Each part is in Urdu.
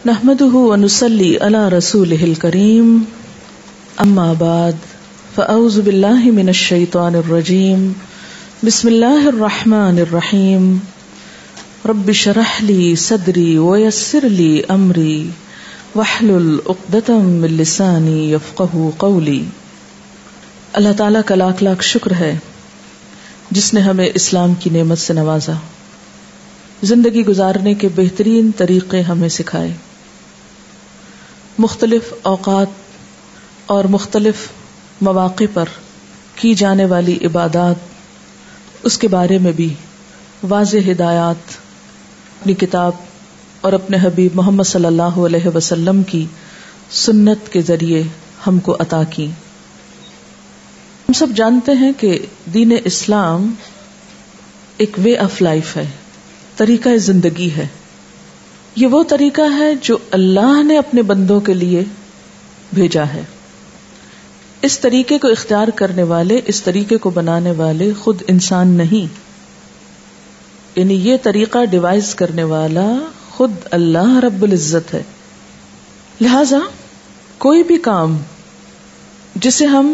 نحمده ونصلي على رسوله الكريم اما بعد فاعوذ بالله من الشيطان الرجيم بسم الله الرحمن الرحيم رب اشرح لي صدري ويسر لي امري واحلل عقدة من لساني يفقهوا قولي۔ اللہ تعالیٰ کا لاکھ لاکھ شکر ہے جس نے ہمیں اسلام کی نعمت سے نوازا، زندگی گزارنے کے بہترین طریقے ہمیں سکھائے، مختلف اوقات اور مختلف مواقع پر کی جانے والی عبادات، اس کے بارے میں بھی واضح ہدایات اپنی کتاب اور اپنے حبیب محمد صلی اللہ علیہ وسلم کی سنت کے ذریعے ہم کو عطا کی۔ ہم سب جانتے ہیں کہ دین اسلام ایک وے آف لائف ہے، طریقہ زندگی ہے۔ یہ وہ طریقہ ہے جو اللہ نے اپنے بندوں کے لیے بھیجا ہے۔ اس طریقے کو اختیار کرنے والے، اس طریقے کو بنانے والے خود انسان نہیں، یعنی یہ طریقہ ڈیوائز کرنے والا خود اللہ رب العزت ہے۔ لہذا کوئی بھی کام جسے ہم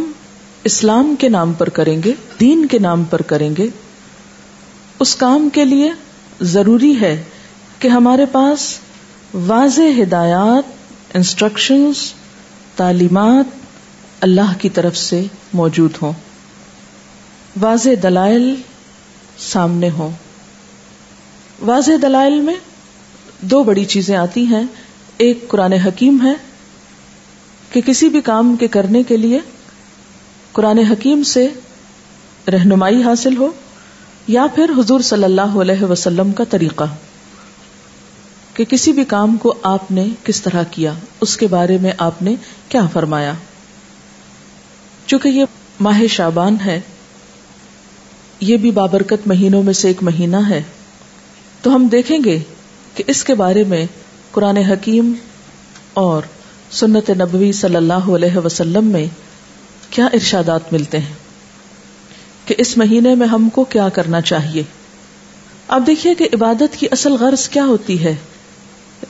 اسلام کے نام پر کریں گے، دین کے نام پر کریں گے، اس کام کے لیے ضروری ہے کہ ہمارے پاس واضح ہدایات، انسٹرکشنز، تعلیمات اللہ کی طرف سے موجود ہوں، واضح دلائل سامنے ہوں۔ واضح دلائل میں دو بڑی چیزیں آتی ہیں، ایک قرآن حکیم ہے کہ کسی بھی کام کے کرنے کے لیے قرآن حکیم سے رہنمائی حاصل ہو، یا پھر حضور صلی اللہ علیہ وسلم کا طریقہ کہ کسی بھی کام کو آپ نے کس طرح کیا، اس کے بارے میں آپ نے کیا فرمایا۔ چونکہ یہ ماہ شعبان ہے، یہ بھی بابرکت مہینوں میں سے ایک مہینہ ہے، تو ہم دیکھیں گے کہ اس کے بارے میں قرآن حکیم اور سنت نبوی صلی اللہ علیہ وسلم میں کیا ارشادات ملتے ہیں کہ اس مہینے میں ہم کو کیا کرنا چاہیے۔ اب دیکھیے کہ عبادت کی اصل غرض کیا ہوتی ہے،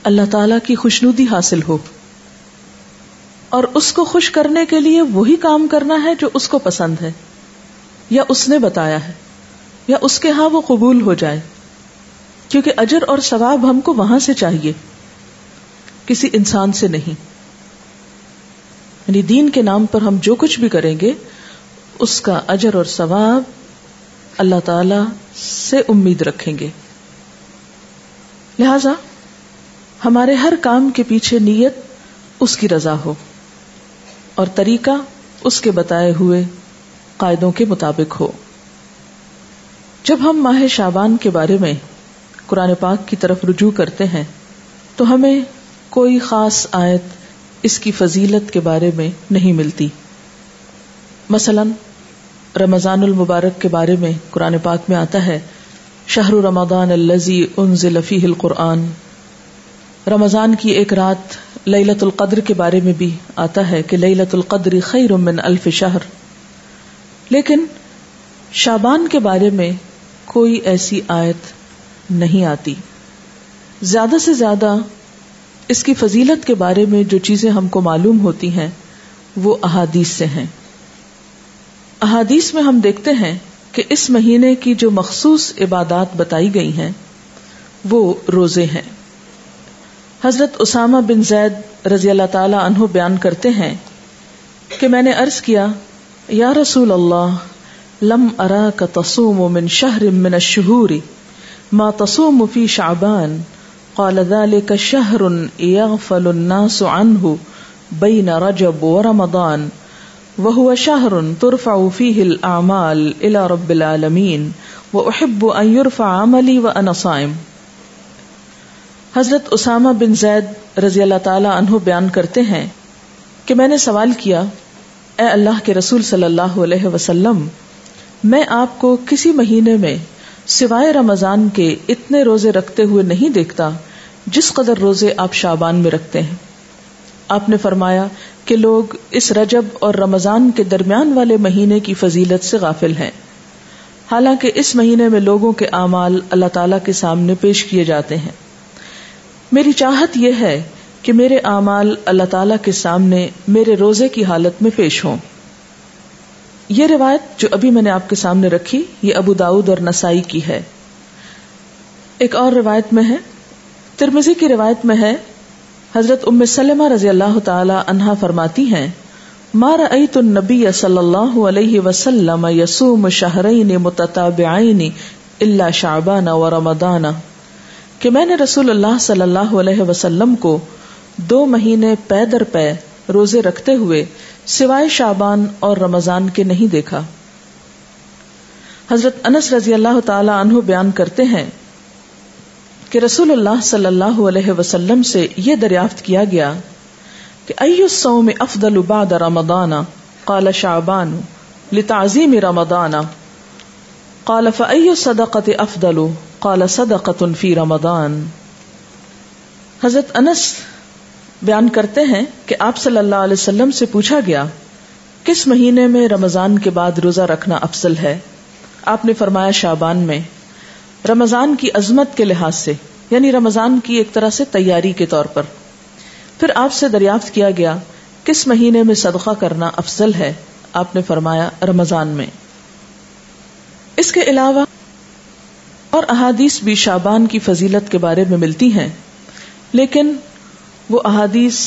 اللہ تعالیٰ کی خوشنودی حاصل ہو، اور اس کو خوش کرنے کے لیے وہی کام کرنا ہے جو اس کو پسند ہے یا اس نے بتایا ہے یا اس کے ہاں وہ قبول ہو جائے، کیونکہ اجر اور ثواب ہم کو وہاں سے چاہیے، کسی انسان سے نہیں۔ یعنی دین کے نام پر ہم جو کچھ بھی کریں گے اس کا اجر اور ثواب اللہ تعالی سے امید رکھیں گے۔ لہذا ہمارے ہر کام کے پیچھے نیت اس کی رضا ہو اور طریقہ اس کے بتائے ہوئے قاعدوں کے مطابق ہو۔ جب ہم ماہ شعبان کے بارے میں قرآن پاک کی طرف رجوع کرتے ہیں تو ہمیں کوئی خاص آیت اس کی فضیلت کے بارے میں نہیں ملتی۔ مثلا رمضان المبارک کے بارے میں قرآن پاک میں آتا ہے شہر رمضان الذی انزل فیہ القرآن، رمضان کی ایک رات لیلۃ القدر کے بارے میں بھی آتا ہے کہ لیلۃ القدر خیر من الف شہر، لیکن شعبان کے بارے میں کوئی ایسی آیت نہیں آتی۔ زیادہ سے زیادہ اس کی فضیلت کے بارے میں جو چیزیں ہم کو معلوم ہوتی ہیں وہ احادیث سے ہیں۔ احادیث میں ہم دیکھتے ہیں کہ اس مہینے کی جو مخصوص عبادات بتائی گئی ہیں وہ روزے ہیں۔ حضرت اسامہ بن زید رضی اللہ تعالی عنہ بیان کرتے ہیں کہ میں نے عرض کیا یا رسول اللہ لم اراک تصوم من شہر من الشہور ما تصوم فی شعبان، قال ذلك شهر يغفل الناس عنه بين رجب ورمضان وهو شهر ترفع فيه الأعمال إلى رب العالمين وأحب أن يرفع عملي وأنا صائم۔ حضرت اسامہ بن زید رضی اللہ تعالی عنہ بیان کرتے ہیں کہ میں نے سوال کیا اے اللہ کے رسول صلی اللہ علیہ وسلم، میں آپ کو کسی مہینے میں سوائے رمضان کے اتنے روزے رکھتے ہوئے نہیں دیکھتا جس قدر روزے آپ شعبان میں رکھتے ہیں۔ آپ نے فرمایا کہ لوگ اس رجب اور رمضان کے درمیان والے مہینے کی فضیلت سے غافل ہیں، حالانکہ اس مہینے میں لوگوں کے اعمال اللہ تعالیٰ کے سامنے پیش کیے جاتے ہیں۔ میری چاہت یہ ہے کہ میرے اعمال اللہ تعالیٰ کے سامنے میرے روزے کی حالت میں پیش ہوں. یہ روایت جو ابھی میں نے آپ کے سامنے رکھی یہ ابو داؤد اور نسائی کی ہے. ایک اور روایت میں ہے، ترمذی کی روایت میں ہے، حضرت ام سلمہ رضی اللہ تعالی عنہا فرماتی ہیں، ما رأیت النبی صلی اللہ علیہ وسلم یصوم شہرین متتابعین الا شعبان و رمضان، کہ میں نے رسول اللہ صلی اللہ علیہ وسلم کو 2 مہینے پے در پے روزے رکھتے ہوئے سوائے شعبان اور رمضان کے نہیں دیکھا. حضرت انس رضی اللہ تعالی عنہ بیان کرتے ہیں کہ رسول اللہ صلی اللہ علیہ وسلم سے یہ دریافت کیا گیا کہ ای الصوم افضل بعد رمضان؟ قال شعبان لتعظیم رمضان. قال فأی الصدقۃ افضل؟ قال صدقۃ فی رمضان. حضرت انس بیان کرتے ہیں کہ آپ صلی اللہ علیہ وسلم سے پوچھا گیا کس مہینے میں رمضان کے بعد روزہ رکھنا افضل ہے؟ آپ نے فرمایا شعبان میں، رمضان کی عظمت کے لحاظ سے، یعنی رمضان کی ایک طرح سے تیاری کے طور پر. پھر آپ سے دریافت کیا گیا کس مہینے میں صدقہ کرنا افضل ہے؟ آپ نے فرمایا رمضان میں. اس کے علاوہ اور احادیث بھی شعبان کی فضیلت کے بارے میں ملتی ہیں، لیکن وہ احادیث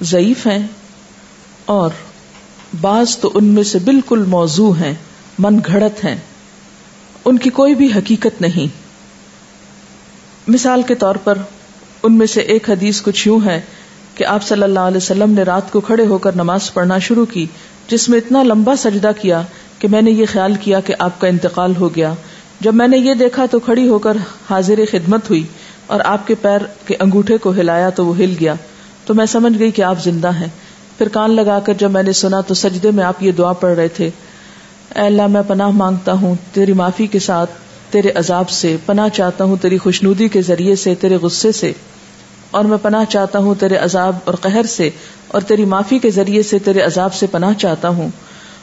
ضعیف ہیں اور بعض تو ان میں سے بالکل موضوع ہیں، من گھڑت ہیں، ان کی کوئی بھی حقیقت نہیں. مثال کے طور پر ان میں سے ایک حدیث کچھ یوں ہے کہ آپ صلی اللہ علیہ وسلم نے رات کو کھڑے ہو کر نماز پڑھنا شروع کی، جس میں اتنا لمبا سجدہ کیا کہ میں نے یہ خیال کیا کہ آپ کا انتقال ہو گیا. جب میں نے یہ دیکھا تو کھڑی ہو کر حاضر خدمت ہوئی اور آپ کے پیر کے انگوٹھے کو ہلایا تو وہ ہل گیا، تو میں سمجھ گئی کہ آپ زندہ ہیں. پھر کان لگا کر جب میں نے سنا تو سجدے میں آپ یہ دعا پڑھ رہے تھے، اے اللہ میں پناہ مانگتا ہوں تیری معافی کے ساتھ تیرے عذاب سے، پناہ چاہتا ہوں تیری خوشنودی کے ذریعے سے تیرے غصے سے، اور میں پناہ چاہتا ہوں تیرے عذاب اور قہر سے، اور تیری معافی کے ذریعے سے تیرے عذاب سے پناہ چاہتا ہوں،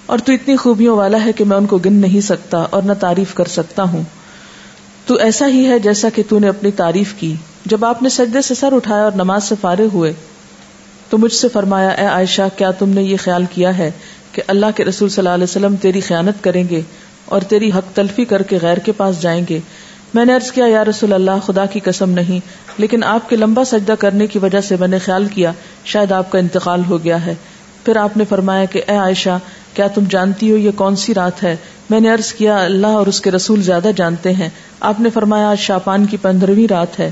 اور تو اتنی خوبیوں والا ہے کہ میں ان کو گن نہیں سکتا اور نہ تعریف کر سکتا ہوں. تو ایسا ہی ہے جیسا کہ تو نے اپنی تعریف کی. جب آپ نے سجدے سے سر اٹھایا اور نماز سے فارغ ہوئے تو مجھ سے فرمایا، اے عائشہ کیا تم نے یہ خیال کیا ہے کہ اللہ کے رسول صلی اللہ علیہ وسلم تیری خیانت کریں گے اور تیری حق تلفی کر کے غیر کے پاس جائیں گے؟ میں نے عرض کیا، یا رسول اللہ خدا کی قسم نہیں، لیکن آپ کے لمبا سجدہ کرنے کی وجہ سے میں نے خیال کیا شاید آپ کا انتقال ہو گیا ہے. پھر آپ نے فرمایا کہ اے عائشہ کیا تم جانتی ہو یہ کون سی رات ہے؟ میں نے عرض کیا، اللہ اور اس کے رسول زیادہ جانتے ہیں. آپ نے فرمایا آج شعبان کی 15ویں رات ہے.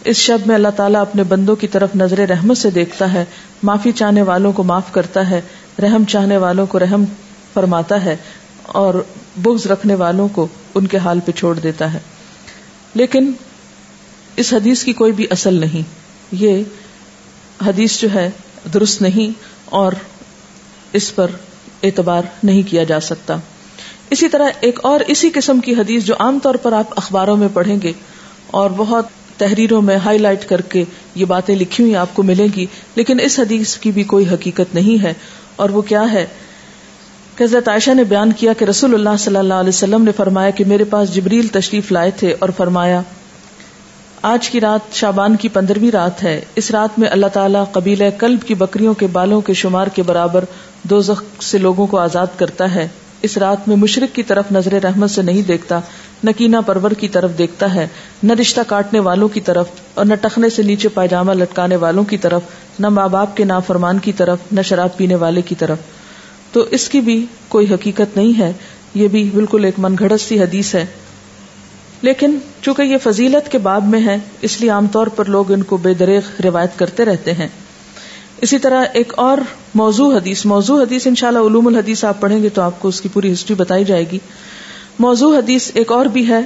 اس شب میں اللہ تعالیٰ اپنے بندوں کی طرف نظر رحمت سے دیکھتا ہے، معافی چاہنے والوں کو معاف کرتا ہے، رحم چاہنے والوں کو رحم فرماتا ہے، اور بغض رکھنے والوں کو ان کے حال پہ چھوڑ دیتا ہے. لیکن اس حدیث کی کوئی بھی اصل نہیں، یہ حدیث جو ہے درست نہیں اور اس پر اعتبار نہیں کیا جا سکتا. اسی طرح ایک اور اسی قسم کی حدیث جو عام طور پر آپ اخباروں میں پڑھیں گے اور بہت تحریروں میں ہائی لائٹ کر کے یہ باتیں لکھی ہوئی آپ کو ملیں گی، لیکن اس حدیث کی بھی کوئی حقیقت نہیں ہے. اور وہ کیا ہے کہ حضرت عائشہ نے بیان کیا کہ رسول اللہ صلی اللہ علیہ وسلم نے فرمایا کہ میرے پاس جبریل تشریف لائے تھے اور فرمایا آج کی رات شعبان کی 15ویں رات ہے. اس رات میں اللہ تعالیٰ قبیلہ کلب کی بکریوں کے بالوں کے شمار کے برابر دوزخ سے لوگوں کو آزاد کرتا ہے. اس رات میں مشرک کی طرف نظر رحمت سے نہیں دیکھتا، نہ کینہ پرور کی طرف دیکھتا ہے، نہ رشتہ کاٹنے والوں کی طرف، اور نہ ٹخنے سے نیچے پائجامہ لٹکانے والوں کی طرف، نہ ماں باپ کے نافرمان کی طرف، نہ شراب پینے والے کی طرف. تو اس کی بھی کوئی حقیقت نہیں ہے، یہ بھی بالکل ایک من گھڑت سی حدیث ہے. لیکن چونکہ یہ فضیلت کے باب میں ہے اس لیے عام طور پر لوگ ان کو بے دریغ روایت کرتے رہتے ہیں. اسی طرح ایک اور موضوع حدیث انشاءاللہ علوم الحدیث آپ پڑھیں گے تو آپ کو اس کی پوری ہسٹری بتائی جائے گی. موضوع حدیث ایک اور بھی ہے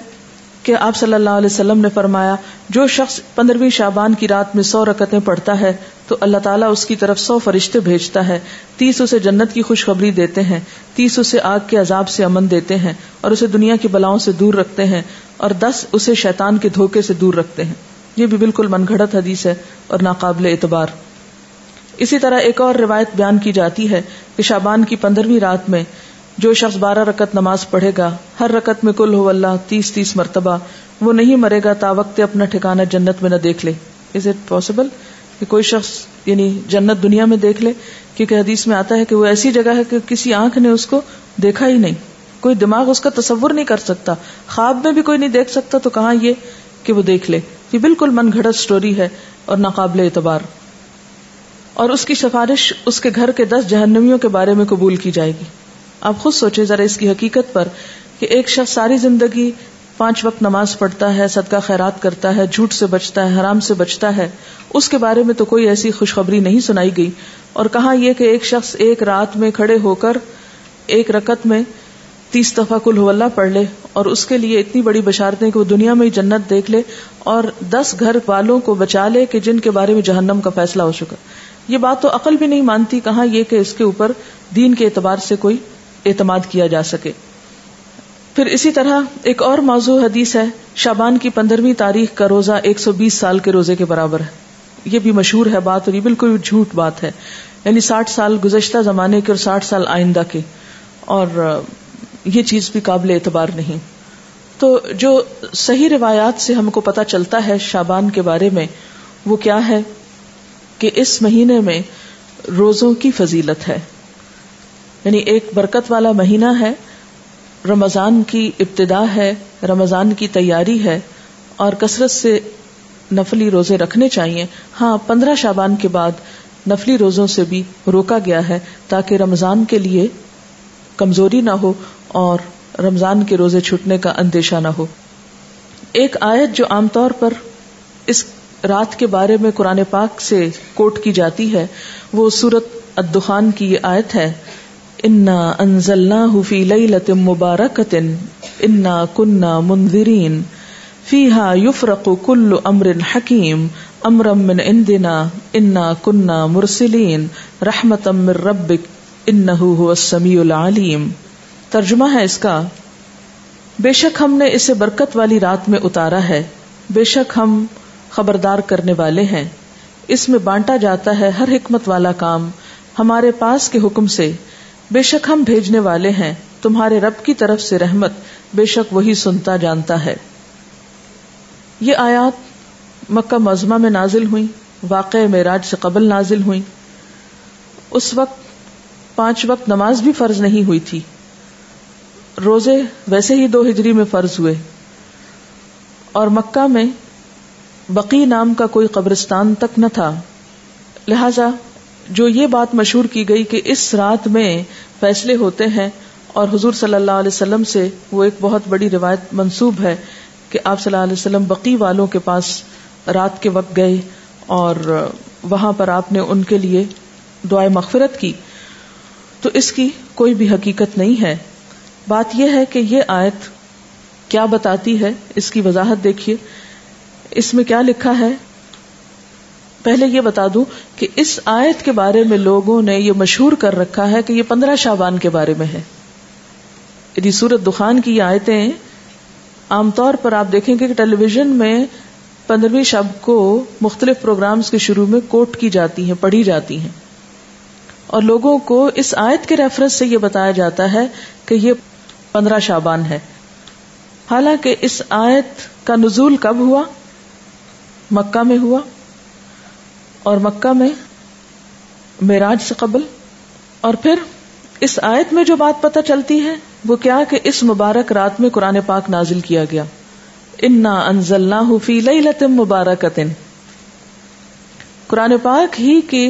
کہ آپ صلی اللہ علیہ وسلم نے فرمایا جو شخص 15ویں شعبان کی رات میں 100 رکعتیں پڑھتا ہے تو اللہ تعالیٰ اس کی طرف 100 فرشتے بھیجتا ہے، 30 اسے جنت کی خوشخبری دیتے ہیں، 30 اسے آگ کے عذاب سے امن دیتے ہیں اور اسے دنیا کی بلاؤں سے دور رکھتے ہیں، اور 10 اسے شیطان کے دھوکے سے دور رکھتے ہیں. یہ بھی بالکل من گھڑت حدیث ہے اور ناقابل اعتبار. اسی طرح ایک اور روایت بیان کی جاتی ہے کہ شعبان کی 15ویں رات میں جو شخص 12 رکعت نماز پڑھے گا، ہر رکعت میں قل هو اللہ 30 مرتبہ، وہ نہیں مرے گا تا وقت اپنا ٹھکانہ جنت میں نہ دیکھ لے. از اٹ پاسبل کہ کوئی شخص یعنی جنت دنیا میں دیکھ لے، کیونکہ حدیث میں آتا ہے کہ وہ ایسی جگہ ہے کہ کسی آنکھ نے اس کو دیکھا ہی نہیں، کوئی دماغ اس کا تصور نہیں کر سکتا، خواب میں بھی کوئی نہیں دیکھ سکتا، تو کہاں یہ کہ وہ دیکھ لے. یہ بالکل من گھڑت سٹوری ہے اور ناقابل اعتبار. اور اس کی سفارش اس کے گھر کے 10 جہنمیوں کے بارے میں قبول کی جائے گی. آپ خود سوچیں ذرا اس کی حقیقت پر کہ ایک شخص ساری زندگی 5 وقت نماز پڑھتا ہے، صدقہ خیرات کرتا ہے، جھوٹ سے بچتا ہے، حرام سے بچتا ہے، اس کے بارے میں تو کوئی ایسی خوشخبری نہیں سنائی گئی. اور کہاں یہ کہ ایک شخص ایک رات میں کھڑے ہو کر ایک رکعت میں 30 دفعہ قل ہو اللہ پڑھ لے اور اس کے لیے اتنی بڑی بشارتیں کہ وہ دنیا میں ہی جنت دیکھ لے اور 10 گھر والوں کو بچا لے کہ جن کے بارے میں جہنم کا فیصلہ ہو چکا. یہ بات تو عقل بھی نہیں مانتی، کہاں یہ کہ اس کے اوپر دین کے اعتبار سے کوئی اعتماد کیا جا سکے. پھر اسی طرح ایک اور موضوع حدیث ہے، شعبان کی 15ویں تاریخ کا روزہ 120 سال کے روزے کے برابر ہے. یہ بھی مشہور ہے بات اور یہ بالکل جھوٹ بات ہے، یعنی 60 سال گزشتہ زمانے کے اور 60 سال آئندہ کے، اور یہ چیز بھی قابل اعتبار نہیں. تو جو صحیح روایات سے ہم کو پتہ چلتا ہے شعبان کے بارے میں وہ کیا ہے کہ اس مہینے میں روزوں کی فضیلت ہے، یعنی ایک برکت والا مہینہ ہے، رمضان کی ابتدا ہے، رمضان کی تیاری ہے اور کثرت سے نفلی روزے رکھنے چاہیے. ہاں 15 شعبان کے بعد نفلی روزوں سے بھی روکا گیا ہے تاکہ رمضان کے لیے کمزوری نہ ہو اور رمضان کے روزے چھوٹنے کا اندیشہ نہ ہو. ایک آیت جو عام طور پر اس رات کے بارے میں قرآن پاک سے کوٹ کی جاتی ہے وہ سورۃ الدخان کی یہ آیت ہے، انا انزلناہ فی لیلۃ مبارکۃ انا کنا منذرین فیہا یفرق کل امر حکیم امرا من عندنا انا کنا مرسلین رحمتا من ربک انہ هو السمیع العلیم. ترجمہ ہے اس کا، بے شک ہم نے اسے برکت والی رات میں اتارا ہے، بے شک ہم خبردار کرنے والے ہیں، اس میں بانٹا جاتا ہے ہر حکمت والا کام ہمارے پاس کے حکم سے، بے شک ہم بھیجنے والے ہیں تمہارے رب کی طرف سے رحمت، بے شک وہی سنتا جانتا ہے. یہ آیات مکہ معظمہ میں نازل ہوئیں، واقع معراج سے قبل نازل ہوئیں. اس وقت 5 وقت نماز بھی فرض نہیں ہوئی تھی، روزے ویسے ہی 2 ہجری میں فرض ہوئے، اور مکہ میں بقی نام کا کوئی قبرستان تک نہ تھا. لہذا جو یہ بات مشہور کی گئی کہ اس رات میں فیصلے ہوتے ہیں، اور حضور صلی اللہ علیہ وسلم سے وہ ایک بہت بڑی روایت منسوب ہے کہ آپ صلی اللہ علیہ وسلم بقی والوں کے پاس رات کے وقت گئے اور وہاں پر آپ نے ان کے لیے دعائے مغفرت کی. تو اس کی کوئی بھی حقیقت نہیں ہے. بات یہ ہے کہ یہ آیت کیا بتاتی ہے، اس کی وضاحت دیکھیے. اس میں کیا لکھا ہے؟ پہلے یہ بتا دوں کہ اس آیت کے بارے میں لوگوں نے یہ مشہور کر رکھا ہے کہ یہ 15 شعبان کے بارے میں ہے. یعنی سورۃ دخان کی یہ آیتیں عام طور پر آپ دیکھیں گے کہ ٹیلی ویژن میں 15ویں شب کو مختلف پروگرامز کے شروع میں کوٹ کی جاتی ہیں، پڑھی جاتی ہیں، اور لوگوں کو اس آیت کے ریفرنس سے یہ بتایا جاتا ہے کہ یہ 15 شعبان ہے. حالانکہ اس آیت کا نزول کب ہوا؟ مکہ میں ہوا، اور مکہ میں معراج سے قبل. اور پھر اس آیت میں جو بات پتہ چلتی ہے وہ کیا کہ اس مبارک رات میں قرآن پاک نازل کیا گیا، انا انزلناہ فی لیلۃ مبارکۃ. قرآن پاک ہی کی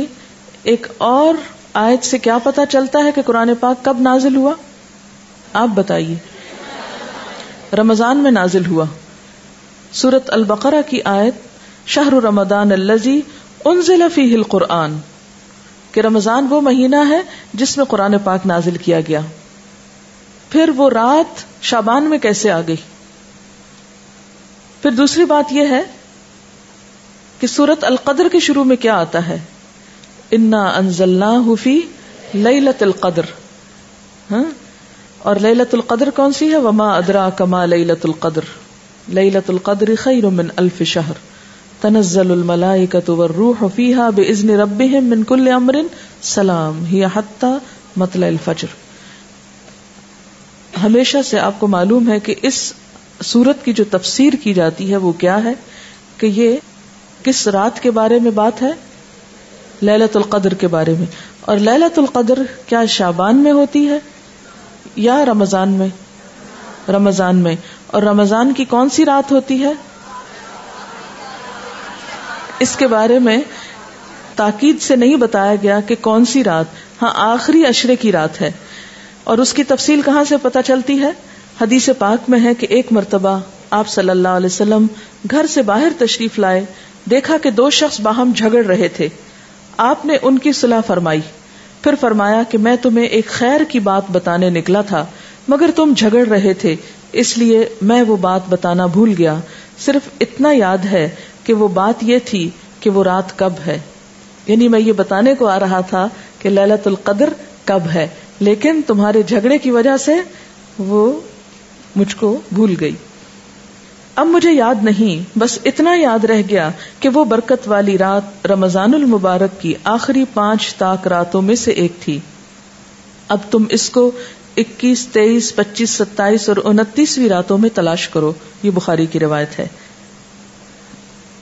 ایک اور آیت سے کیا پتہ چلتا ہے کہ قرآن پاک کب نازل ہوا؟ آپ بتائیے. رمضان میں نازل ہوا. سورۃ البقرہ کی آیت شہر رمضان الذی انزل فیہ القرآن، کہ رمضان وہ مہینہ ہے جس میں قرآن پاک نازل کیا گیا. پھر وہ رات شعبان میں کیسے آ گئی؟ پھر دوسری بات یہ ہے کہ سورۃ القدر کے شروع میں کیا آتا ہے؟ انا انزلناہ فی لیلۃ القدر. ہاں، اور لیلۃ القدر کون سی ہے؟ وما ادراک ما لیلۃ القدر لیلۃ القدر خیر من الف شہر تنزل الملائکۃ والروح فیہا باذن ربہم من کل امر سلام ہی حتی مطلع الفجر. ہمیشہ سے آپ کو معلوم ہے کہ اس سورت کی جو تفسیر کی جاتی ہے وہ کیا ہے کہ یہ کس رات کے بارے میں بات ہے؟ لیلۃ القدر کے بارے میں. اور لیلۃ القدر کیا شعبان میں ہوتی ہے یا رمضان میں؟ رمضان میں. اور رمضان کی کون سی رات ہوتی ہے؟ اس کے بارے میں تاکید سے نہیں بتایا گیا کہ کون سی رات. ہاں آخری عشرے کی رات ہے. اور اس کی تفصیل کہاں سے پتہ چلتی ہے؟ حدیث پاک میں ہے کہ ایک مرتبہ آپ صلی اللہ علیہ وسلم گھر سے باہر تشریف لائے, دیکھا کہ 2 شخص باہم جھگڑ رہے تھے. آپ نے ان کی صلح فرمائی, پھر فرمایا کہ میں تمہیں ایک خیر کی بات بتانے نکلا تھا مگر تم جھگڑ رہے تھے, اس لیے میں وہ بات بتانا بھول گیا. صرف اتنا یاد ہے کہ وہ بات یہ تھی کہ وہ رات کب ہے. یعنی میں یہ بتانے کو آ رہا تھا کہ لیلۃ القدر کب ہے, لیکن تمہارے جھگڑے کی وجہ سے وہ مجھ کو بھول گئی. اب مجھے یاد نہیں, بس اتنا یاد رہ گیا کہ وہ برکت والی رات رمضان المبارک کی آخری 5 طاق راتوں میں سے ایک تھی. اب تم اس کو 21, 23, 25, 27 اور 29ویں راتوں میں تلاش کرو. یہ بخاری کی روایت ہے.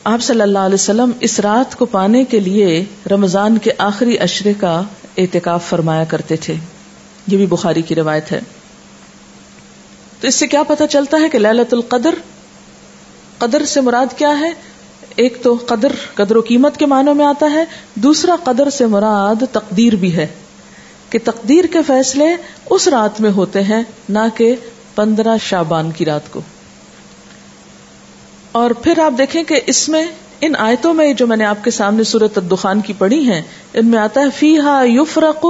آپ صلی اللہ علیہ وسلم اس رات کو پانے کے لیے رمضان کے آخری عشرے کا اعتکاف فرمایا کرتے تھے. یہ بھی بخاری کی روایت ہے. تو اس سے کیا پتہ چلتا ہے کہ لیلۃ القدر, قدر سے مراد کیا ہے؟ ایک تو قدر و قیمت کے معنوں میں آتا ہے, دوسرا قدر سے مراد تقدیر بھی ہے کہ تقدیر کے فیصلے اس رات میں ہوتے ہیں, نہ کہ 15 شعبان کی رات کو. اور پھر آپ دیکھیں کہ اس میں ان آیتوں میں جو میں نے آپ کے سامنے سورۃ الدخان کی پڑھی ہیں, ان میں آتا ہے فیہا یفرق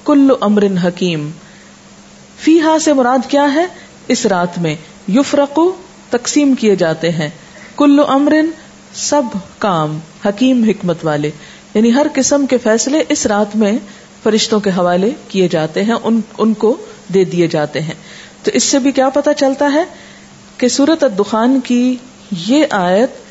کل امر حکیم. فیہا سے مراد کیا ہے؟ اس رات میں یفرق تقسیم کیے جاتے ہیں, کل امر سب کام, حکیم حکمت والے, یعنی ہر قسم کے فیصلے اس رات میں فرشتوں کے حوالے کیے جاتے ہیں, ان کو دے دیے جاتے ہیں. تو اس سے بھی کیا پتہ چلتا ہے کہ سورۃ الدخان کی یہ آیت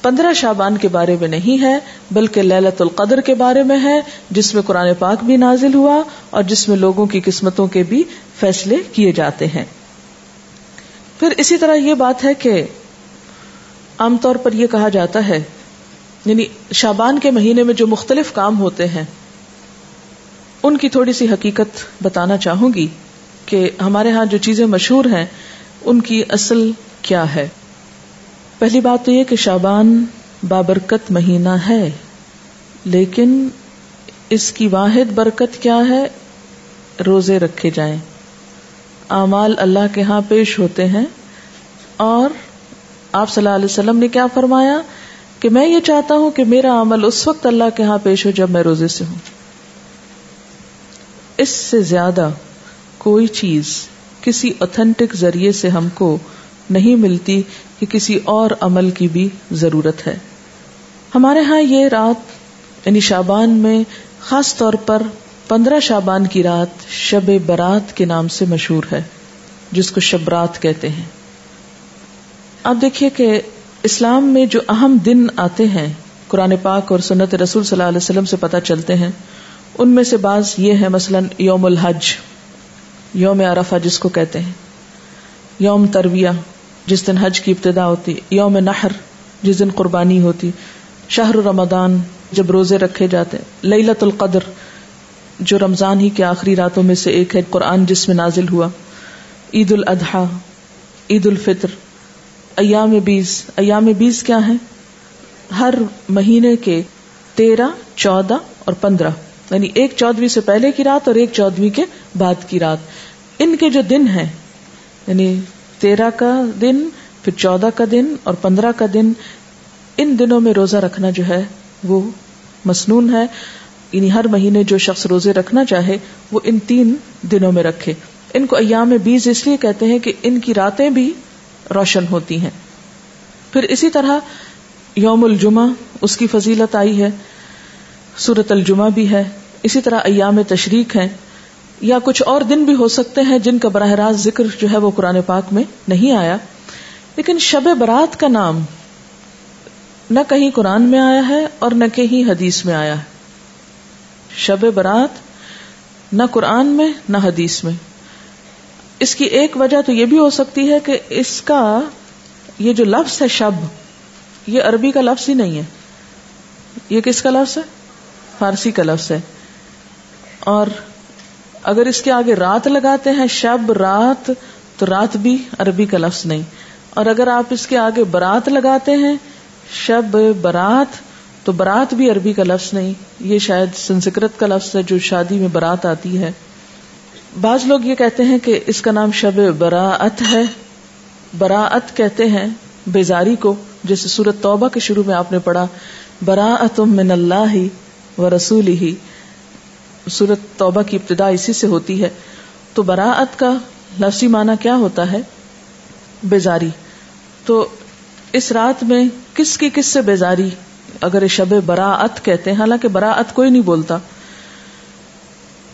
15 شعبان کے بارے میں نہیں ہے, بلکہ لیلۃ القدر کے بارے میں ہے, جس میں قرآن پاک بھی نازل ہوا اور جس میں لوگوں کی قسمتوں کے بھی فیصلے کیے جاتے ہیں. پھر اسی طرح یہ بات ہے کہ عام طور پر یہ کہا جاتا ہے, یعنی شعبان کے مہینے میں جو مختلف کام ہوتے ہیں ان کی تھوڑی سی حقیقت بتانا چاہوں گی کہ ہمارے ہاں جو چیزیں مشہور ہیں ان کی اصل کیا ہے. پہلی بات تو یہ کہ شعبان بابرکت مہینہ ہے, لیکن اس کی واحد برکت کیا ہے؟ روزے رکھے جائیں, اعمال اللہ کے ہاں پیش ہوتے ہیں. اور آپ صلی اللہ علیہ وسلم نے کیا فرمایا کہ میں یہ چاہتا ہوں کہ میرا عمل اس وقت اللہ کے ہاں پیش ہو جب میں روزے سے ہوں. اس سے زیادہ کوئی چیز کسی اوتھینٹک ذریعے سے ہم کو نہیں ملتی کہ کسی اور عمل کی بھی ضرورت ہے. ہمارے ہاں یہ رات یعنی شعبان میں خاص طور پر 15 شعبان کی رات شب برات کے نام سے مشہور ہے, جس کو شب رات کہتے ہیں. آپ دیکھیے کہ اسلام میں جو اہم دن آتے ہیں قرآن پاک اور سنت رسول صلی اللہ علیہ وسلم سے پتہ چلتے ہیں, ان میں سے بعض یہ ہے, مثلا یوم الحج, یوم عرفہ جس کو کہتے ہیں, یوم ترویہ جس دن حج کی ابتدا ہوتی, یوم نحر جس دن قربانی ہوتی, شہر رمضان جب روزے رکھے جاتے, لیلۃ القدر جو رمضان ہی کے آخری راتوں میں سے ایک ہے, قرآن جس میں نازل ہوا, عید الاضحیٰ, عید الفطر, ایام 20. ایام 20 کیا ہیں؟ ہر مہینے کے 13, 14 اور 15, یعنی ایک 14ویں سے پہلے کی رات اور ایک 14ویں کے بعد کی رات. ان کے جو دن ہیں یعنی 13 کا دن, پھر 14 کا دن اور 15 کا دن, ان دنوں میں روزہ رکھنا جو ہے وہ مسنون ہے. یعنی ہر مہینے جو شخص روزے رکھنا چاہے وہ ان 3 دنوں میں رکھے. ان کو ایام 20 اس لیے کہتے ہیں کہ ان کی راتیں بھی روشن ہوتی ہیں. پھر اسی طرح یوم الجمعہ, اس کی فضیلت آئی ہے, سورۃ الجمعہ بھی ہے. اسی طرح ایام تشریق ہیں, یا کچھ اور دن بھی ہو سکتے ہیں جن کا براہ راست ذکر جو ہے وہ قرآن پاک میں نہیں آیا. لیکن شب برات کا نام نہ کہیں قرآن میں آیا ہے اور نہ کہیں حدیث میں آیا ہے. شب برات نہ قرآن میں نہ حدیث میں. اس کی ایک وجہ تو یہ بھی ہو سکتی ہے کہ اس کا یہ جو لفظ ہے شب, یہ عربی کا لفظ ہی نہیں ہے. یہ کس کا لفظ ہے؟ فارسی کا لفظ ہے، اور اگر اس کے آگے رات لگاتے ہیں شب رات تو رات بھی عربی کا لفظ نہیں، اور اگر آپ اس کے آگے برات لگاتے ہیں شب برات تو برات بھی عربی کا لفظ نہیں، یہ شاید سنسکرت کا لفظ ہے جو شادی میں برات آتی ہے. بعض لوگ یہ کہتے ہیں کہ اس کا نام شب براءت ہے. براءت کہتے ہیں بیزاری کو، جیسے سورۃ توبہ کے شروع میں آپ نے پڑھا براءۃ من اللہ ورسولہ، سورۃ توبہ کی ابتدا اسی سے ہوتی ہے. تو براءت کا لفظی معنی کیا ہوتا ہے؟ بیزاری. تو اس رات میں کس کی کس سے بیزاری اگر شب براءت کہتے ہیں، حالانکہ براءت کوئی نہیں بولتا.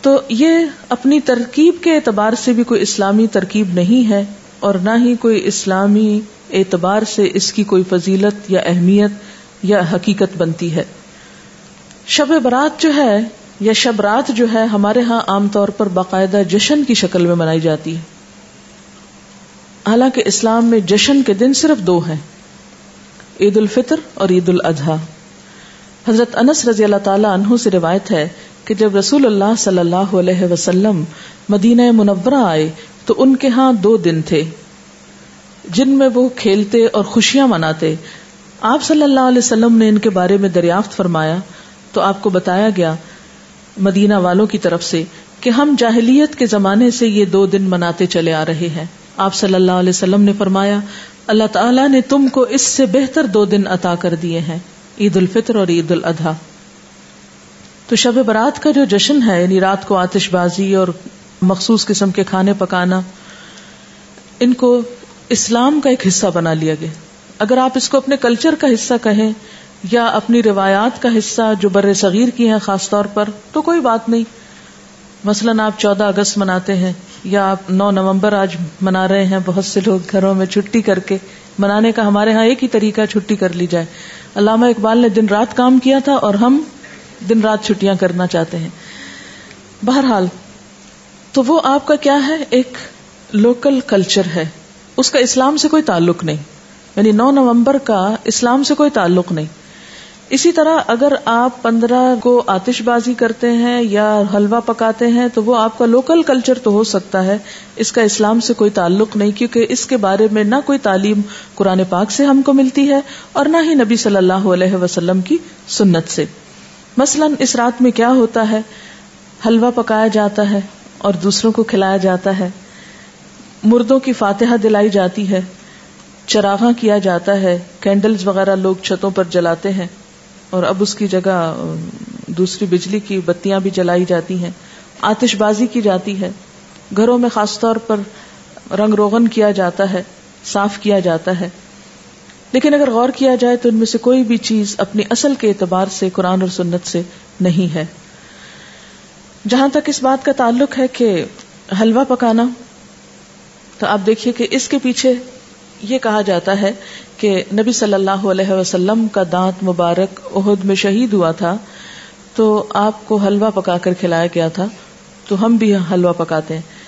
تو یہ اپنی ترکیب کے اعتبار سے بھی کوئی اسلامی ترکیب نہیں ہے، اور نہ ہی کوئی اسلامی اعتبار سے اس کی کوئی فضیلت یا اہمیت یا حقیقت بنتی ہے. شب برات جو ہے یا شب رات جو ہے ہمارے ہاں عام طور پر باقاعدہ جشن کی شکل میں منائی جاتی ہے. حالانکہ اسلام میں جشن کے دن صرف دو ہیں، عید الفطر اور عید الاضحیٰ. حضرت انس رضی اللہ تعالی عنہ سے روایت ہے کہ جب رسول اللہ صلی اللہ علیہ وسلم مدینہ منورہ آئے تو ان کے ہاں 2 دن تھے جن میں وہ کھیلتے اور خوشیاں مناتے. آپ صلی اللہ علیہ وسلم نے ان کے بارے میں دریافت فرمایا تو آپ کو بتایا گیا مدینہ والوں کی طرف سے کہ ہم جاہلیت کے زمانے سے یہ 2 دن مناتے چلے آ رہے ہیں. آپ صلی اللہ علیہ وسلم نے فرمایا اللہ تعالیٰ نے تم کو اس سے بہتر 2 دن عطا کر دیے ہیں، عید الفطر اور عید الاضحیٰ. تو شب برات کا جو جشن ہے، یعنی رات کو آتش بازی اور مخصوص قسم کے کھانے پکانا، ان کو اسلام کا ایک حصہ بنا لیا گیا. اگر آپ اس کو اپنے کلچر کا حصہ کہیں یا اپنی روایات کا حصہ جو بر صغیر کی ہیں خاص طور پر، تو کوئی بات نہیں. مثلاً آپ 14 اگست مناتے ہیں یا آپ 9 نومبر آج منا رہے ہیں، بہت سے لوگ گھروں میں چھٹی کر کے منانے کا ہمارے ہاں ایک ہی طریقہ چھٹی کر لی جائے. علامہ اقبال نے دن رات کام کیا تھا اور ہم دن رات چھٹیاں کرنا چاہتے ہیں. بہرحال تو وہ آپ کا کیا ہے، ایک لوکل کلچر ہے، اس کا اسلام سے کوئی تعلق نہیں. یعنی 9 نومبر کا اسلام سے کوئی تعلق نہیں. اسی طرح اگر آپ 15 کو آتش بازی کرتے ہیں یا حلوہ پکاتے ہیں تو وہ آپ کا لوکل کلچر تو ہو سکتا ہے، اس کا اسلام سے کوئی تعلق نہیں، کیونکہ اس کے بارے میں نہ کوئی تعلیم قرآن پاک سے ہم کو ملتی ہے اور نہ ہی نبی صلی اللہ علیہ وسلم کی سنت سے. مثلاً اس رات میں کیا ہوتا ہے، حلوہ پکایا جاتا ہے اور دوسروں کو کھلایا جاتا ہے، مردوں کی فاتحہ دلائی جاتی ہے، چراغاں کیا جاتا ہے، کینڈلز وغیرہ لوگ چھتوں پر جلاتے ہیں، اور اب اس کی جگہ دوسری بجلی کی بتیاں بھی جلائی جاتی ہیں، آتش بازی کی جاتی ہے، گھروں میں خاص طور پر رنگ روغن کیا جاتا ہے، صاف کیا جاتا ہے. لیکن اگر غور کیا جائے تو ان میں سے کوئی بھی چیز اپنی اصل کے اعتبار سے قرآن اور سنت سے نہیں ہے. جہاں تک اس بات کا تعلق ہے کہ حلوہ پکانا، تو آپ دیکھیے کہ اس کے پیچھے یہ کہا جاتا ہے کہ نبی صلی اللہ علیہ وسلم کا دانت مبارک احد میں شہید ہوا تھا تو آپ کو حلوہ پکا کر کھلایا گیا تھا، تو ہم بھی حلوہ پکاتے ہیں.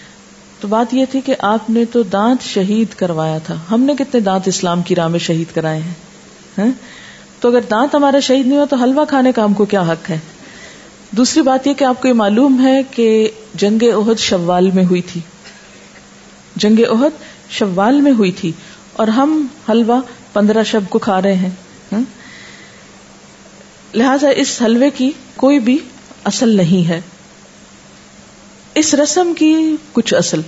تو بات یہ تھی کہ آپ نے تو دانت شہید کروایا تھا، ہم نے کتنے دانت اسلام کی راہ میں شہید کرائے ہیں. تو اگر دانت ہمارا شہید نہیں ہوا تو حلوہ کھانے کا ہم کو کیا حق ہے. دوسری بات یہ کہ آپ کو یہ معلوم ہے کہ جنگ احد شوال میں ہوئی تھی، جنگ احد شوال میں ہوئی تھی اور ہم حلوہ 15 شب کو کھا رہے ہیں. لہذا اس حلوے کی کوئی بھی اصل نہیں ہے. اس رسم کی کچھ اصل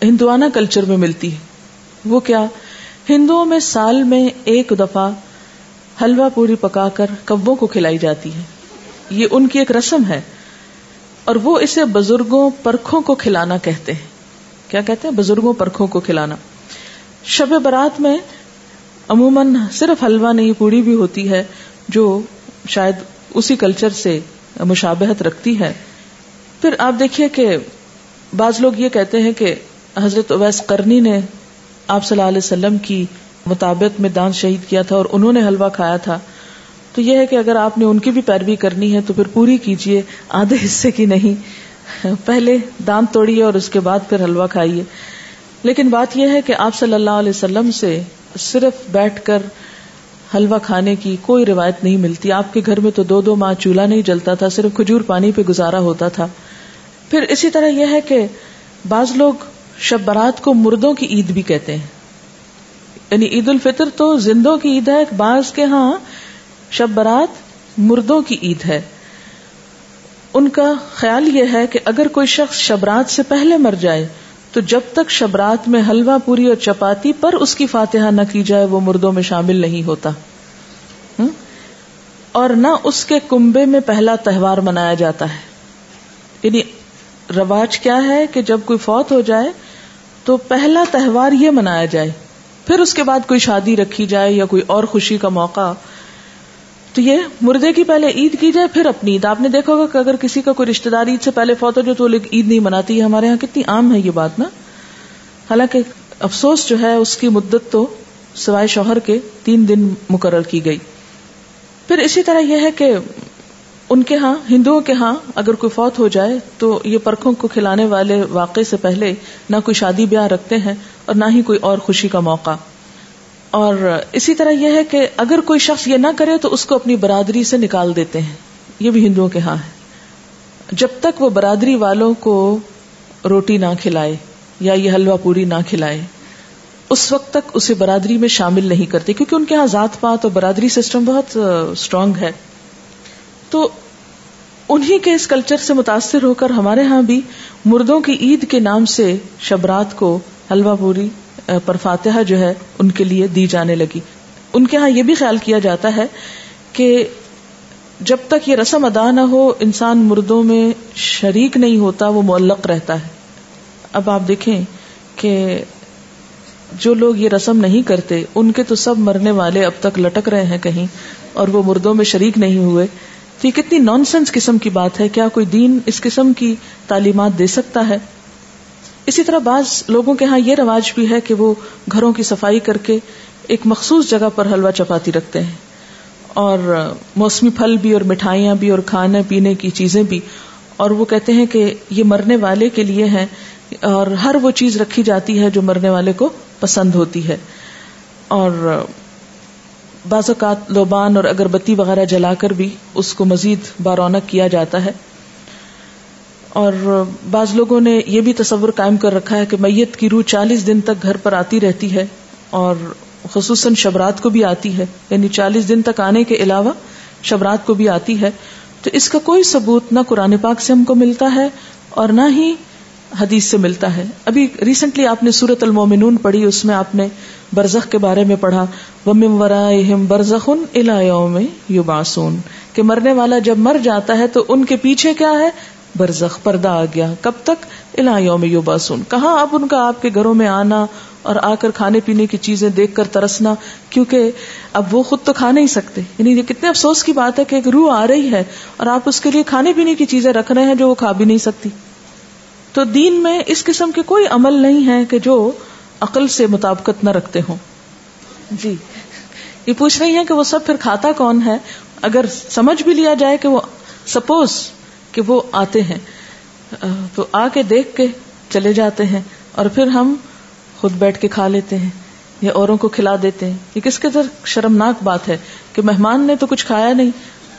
ہندوانہ کلچر میں ملتی ہے. وہ کیا، ہندوؤں میں سال میں 1 دفعہ حلوہ پوری پکا کر کبوں کو کھلائی جاتی ہے. یہ ان کی ایک رسم ہے اور وہ اسے بزرگوں پرکھوں کو کھلانا کہتے ہیں. کیا کہتے ہیں؟ بزرگوں پرکھوں کو کھلانا. شب برات میں عموماً صرف حلوہ نہیں، پوری بھی ہوتی ہے جو شاید اسی کلچر سے مشابہت رکھتی ہے. پھر آپ دیکھیے کہ بعض لوگ یہ کہتے ہیں کہ حضرت اویس قرنی نے آپ صلی اللہ علیہ وسلم کی مطابق میں دانت شہید کیا تھا اور انہوں نے حلوہ کھایا تھا. تو یہ ہے کہ اگر آپ نے ان کی بھی پیروی کرنی ہے تو پھر پوری کیجئے، آدھے حصے کی نہیں. پہلے دانت توڑیے اور اس کے بعد پھر حلوہ کھائیے. لیکن بات یہ ہے کہ آپ صلی اللہ علیہ وسلم سے صرف بیٹھ کر حلوہ کھانے کی کوئی روایت نہیں ملتی. آپ کے گھر میں تو 2 ماہ چولہا نہیں جلتا تھا, صرف کھجور پانی پہ گزارا ہوتا تھا. پھر اسی طرح یہ ہے کہ بعض لوگ شب برات کو مردوں کی عید بھی کہتے ہیں. یعنی عید الفطر تو زندوں کی عید ہے, بعض کے ہاں شب برات مردوں کی عید ہے. ان کا خیال یہ ہے کہ اگر کوئی شخص شبرات سے پہلے مر جائے تو جب تک شبرات میں حلوہ پوری اور چپاتی پر اس کی فاتحہ نہ کی جائے وہ مردوں میں شامل نہیں ہوتا, اور نہ اس کے کنبے میں پہلا تہوار منایا جاتا ہے. یعنی رواج کیا ہے کہ جب کوئی فوت ہو جائے تو پہلا تہوار یہ منایا جائے, پھر اس کے بعد کوئی شادی رکھی جائے یا کوئی اور خوشی کا موقع. تو یہ مردے کی پہلے عید کی جائے پھر اپنی عید. آپ نے دیکھا ہوگا کہ اگر کسی کا کوئی رشتہ دار عید سے پہلے فوت ہو جائے تو وہ لوگ عید نہیں مناتی. ہمارے ہاں کتنی عام ہے یہ بات نا. حالانکہ افسوس جو ہے اس کی مدت تو سوائے شوہر کے 3 دن مقرر کی گئی. پھر اسی طرح یہ ہے کہ ان کے ہاں, ہندوؤں کے ہاں اگر کوئی فوت ہو جائے تو یہ پرکھوں کو کھلانے والے واقعے سے پہلے نہ کوئی شادی بیاہ رکھتے ہیں اور نہ ہی کوئی اور خوشی کا موقع. اور اسی طرح یہ ہے کہ اگر کوئی شخص یہ نہ کرے تو اس کو اپنی برادری سے نکال دیتے ہیں. یہ بھی ہندوؤں کے ہاں ہے. جب تک وہ برادری والوں کو روٹی نہ کھلائے یا یہ حلوہ پوری نہ کھلائے اس وقت تک اسے برادری میں شامل نہیں کرتے, کیونکہ ان کے ہاں ذات پات اور برادری سسٹم بہت اسٹرانگ ہے. تو انہی کے اس کلچر سے متاثر ہو کر ہمارے ہاں بھی مردوں کی عید کے نام سے شبرات کو حلوہ پوری پر فاتحہ جو ہے ان کے لیے دی جانے لگی. ان کے ہاں یہ بھی خیال کیا جاتا ہے کہ جب تک یہ رسم ادا نہ ہو انسان مردوں میں شریک نہیں ہوتا, وہ معلق رہتا ہے. اب آپ دیکھیں کہ جو لوگ یہ رسم نہیں کرتے ان کے تو سب مرنے والے اب تک لٹک رہے ہیں کہیں, اور وہ مردوں میں شریک نہیں ہوئے. تو یہ کتنی نان سینس قسم کی بات ہے. کیا کوئی دین اس قسم کی تعلیمات دے سکتا ہے؟ اسی طرح بعض لوگوں کے ہاں یہ رواج بھی ہے کہ وہ گھروں کی صفائی کر کے ایک مخصوص جگہ پر حلوہ چپاتی رکھتے ہیں, اور موسمی پھل بھی اور مٹھائیاں بھی اور کھانے پینے کی چیزیں بھی, اور وہ کہتے ہیں کہ یہ مرنے والے کے لیے ہیں, اور ہر وہ چیز رکھی جاتی ہے جو مرنے والے کو پسند ہوتی ہے. اور بعض اوقات لوبان اور اگربتی وغیرہ جلا کر بھی اس کو مزید بارونق کیا جاتا ہے. اور بعض لوگوں نے یہ بھی تصور قائم کر رکھا ہے کہ میت کی روح 40 دن تک گھر پر آتی رہتی ہے, اور خصوصاً شبرات کو بھی آتی ہے, یعنی 40 دن تک آنے کے علاوہ شبرات کو بھی آتی ہے. تو اس کا کوئی ثبوت نہ قرآن پاک سے ہم کو ملتا ہے اور نہ ہی حدیث سے ملتا ہے. ابھی ریسنٹلی آپ نے سورۃ المومنون پڑھی, اس میں آپ نے برزخ کے بارے میں پڑھا, وَمِن وَرَائِهِمْ بَرْزَخٌ إِلَىٰ يَوْمِ يُبْعَثُونَ, کہ مرنے والا جب مر جاتا ہے تو ان کے پیچھے کیا ہے؟ برزخ, پردہ آ گیا. کب تک؟ إِلَىٰ يَوْمِ يُبْعَثُونَ. کہاں اب ان کا آپ کے گھروں میں آنا اور آ کر کھانے پینے کی چیزیں دیکھ کر ترسنا, کیونکہ اب وہ خود تو کھا نہیں سکتے. یعنی یہ کتنے افسوس کی بات ہے کہ ایک روح آ رہی ہے اور آپ اس کے لیے کھانے پینے کی چیزیں رکھ رہے ہیں جو وہ کھا بھی نہیں سکتی. تو دین میں اس قسم کے کوئی عمل نہیں ہے کہ جو عقل سے مطابقت نہ رکھتے ہوں. جی, یہ پوچھ رہی ہیں کہ وہ سب پھر کھاتا کون ہے؟ اگر سمجھ بھی لیا جائے کہ وہ سپوز کہ وہ آتے ہیں تو آ کے دیکھ کے چلے جاتے ہیں اور پھر ہم خود بیٹھ کے کھا لیتے ہیں یا اوروں کو کھلا دیتے ہیں. یہ کس قدر شرمناک بات ہے کہ مہمان نے تو کچھ کھایا نہیں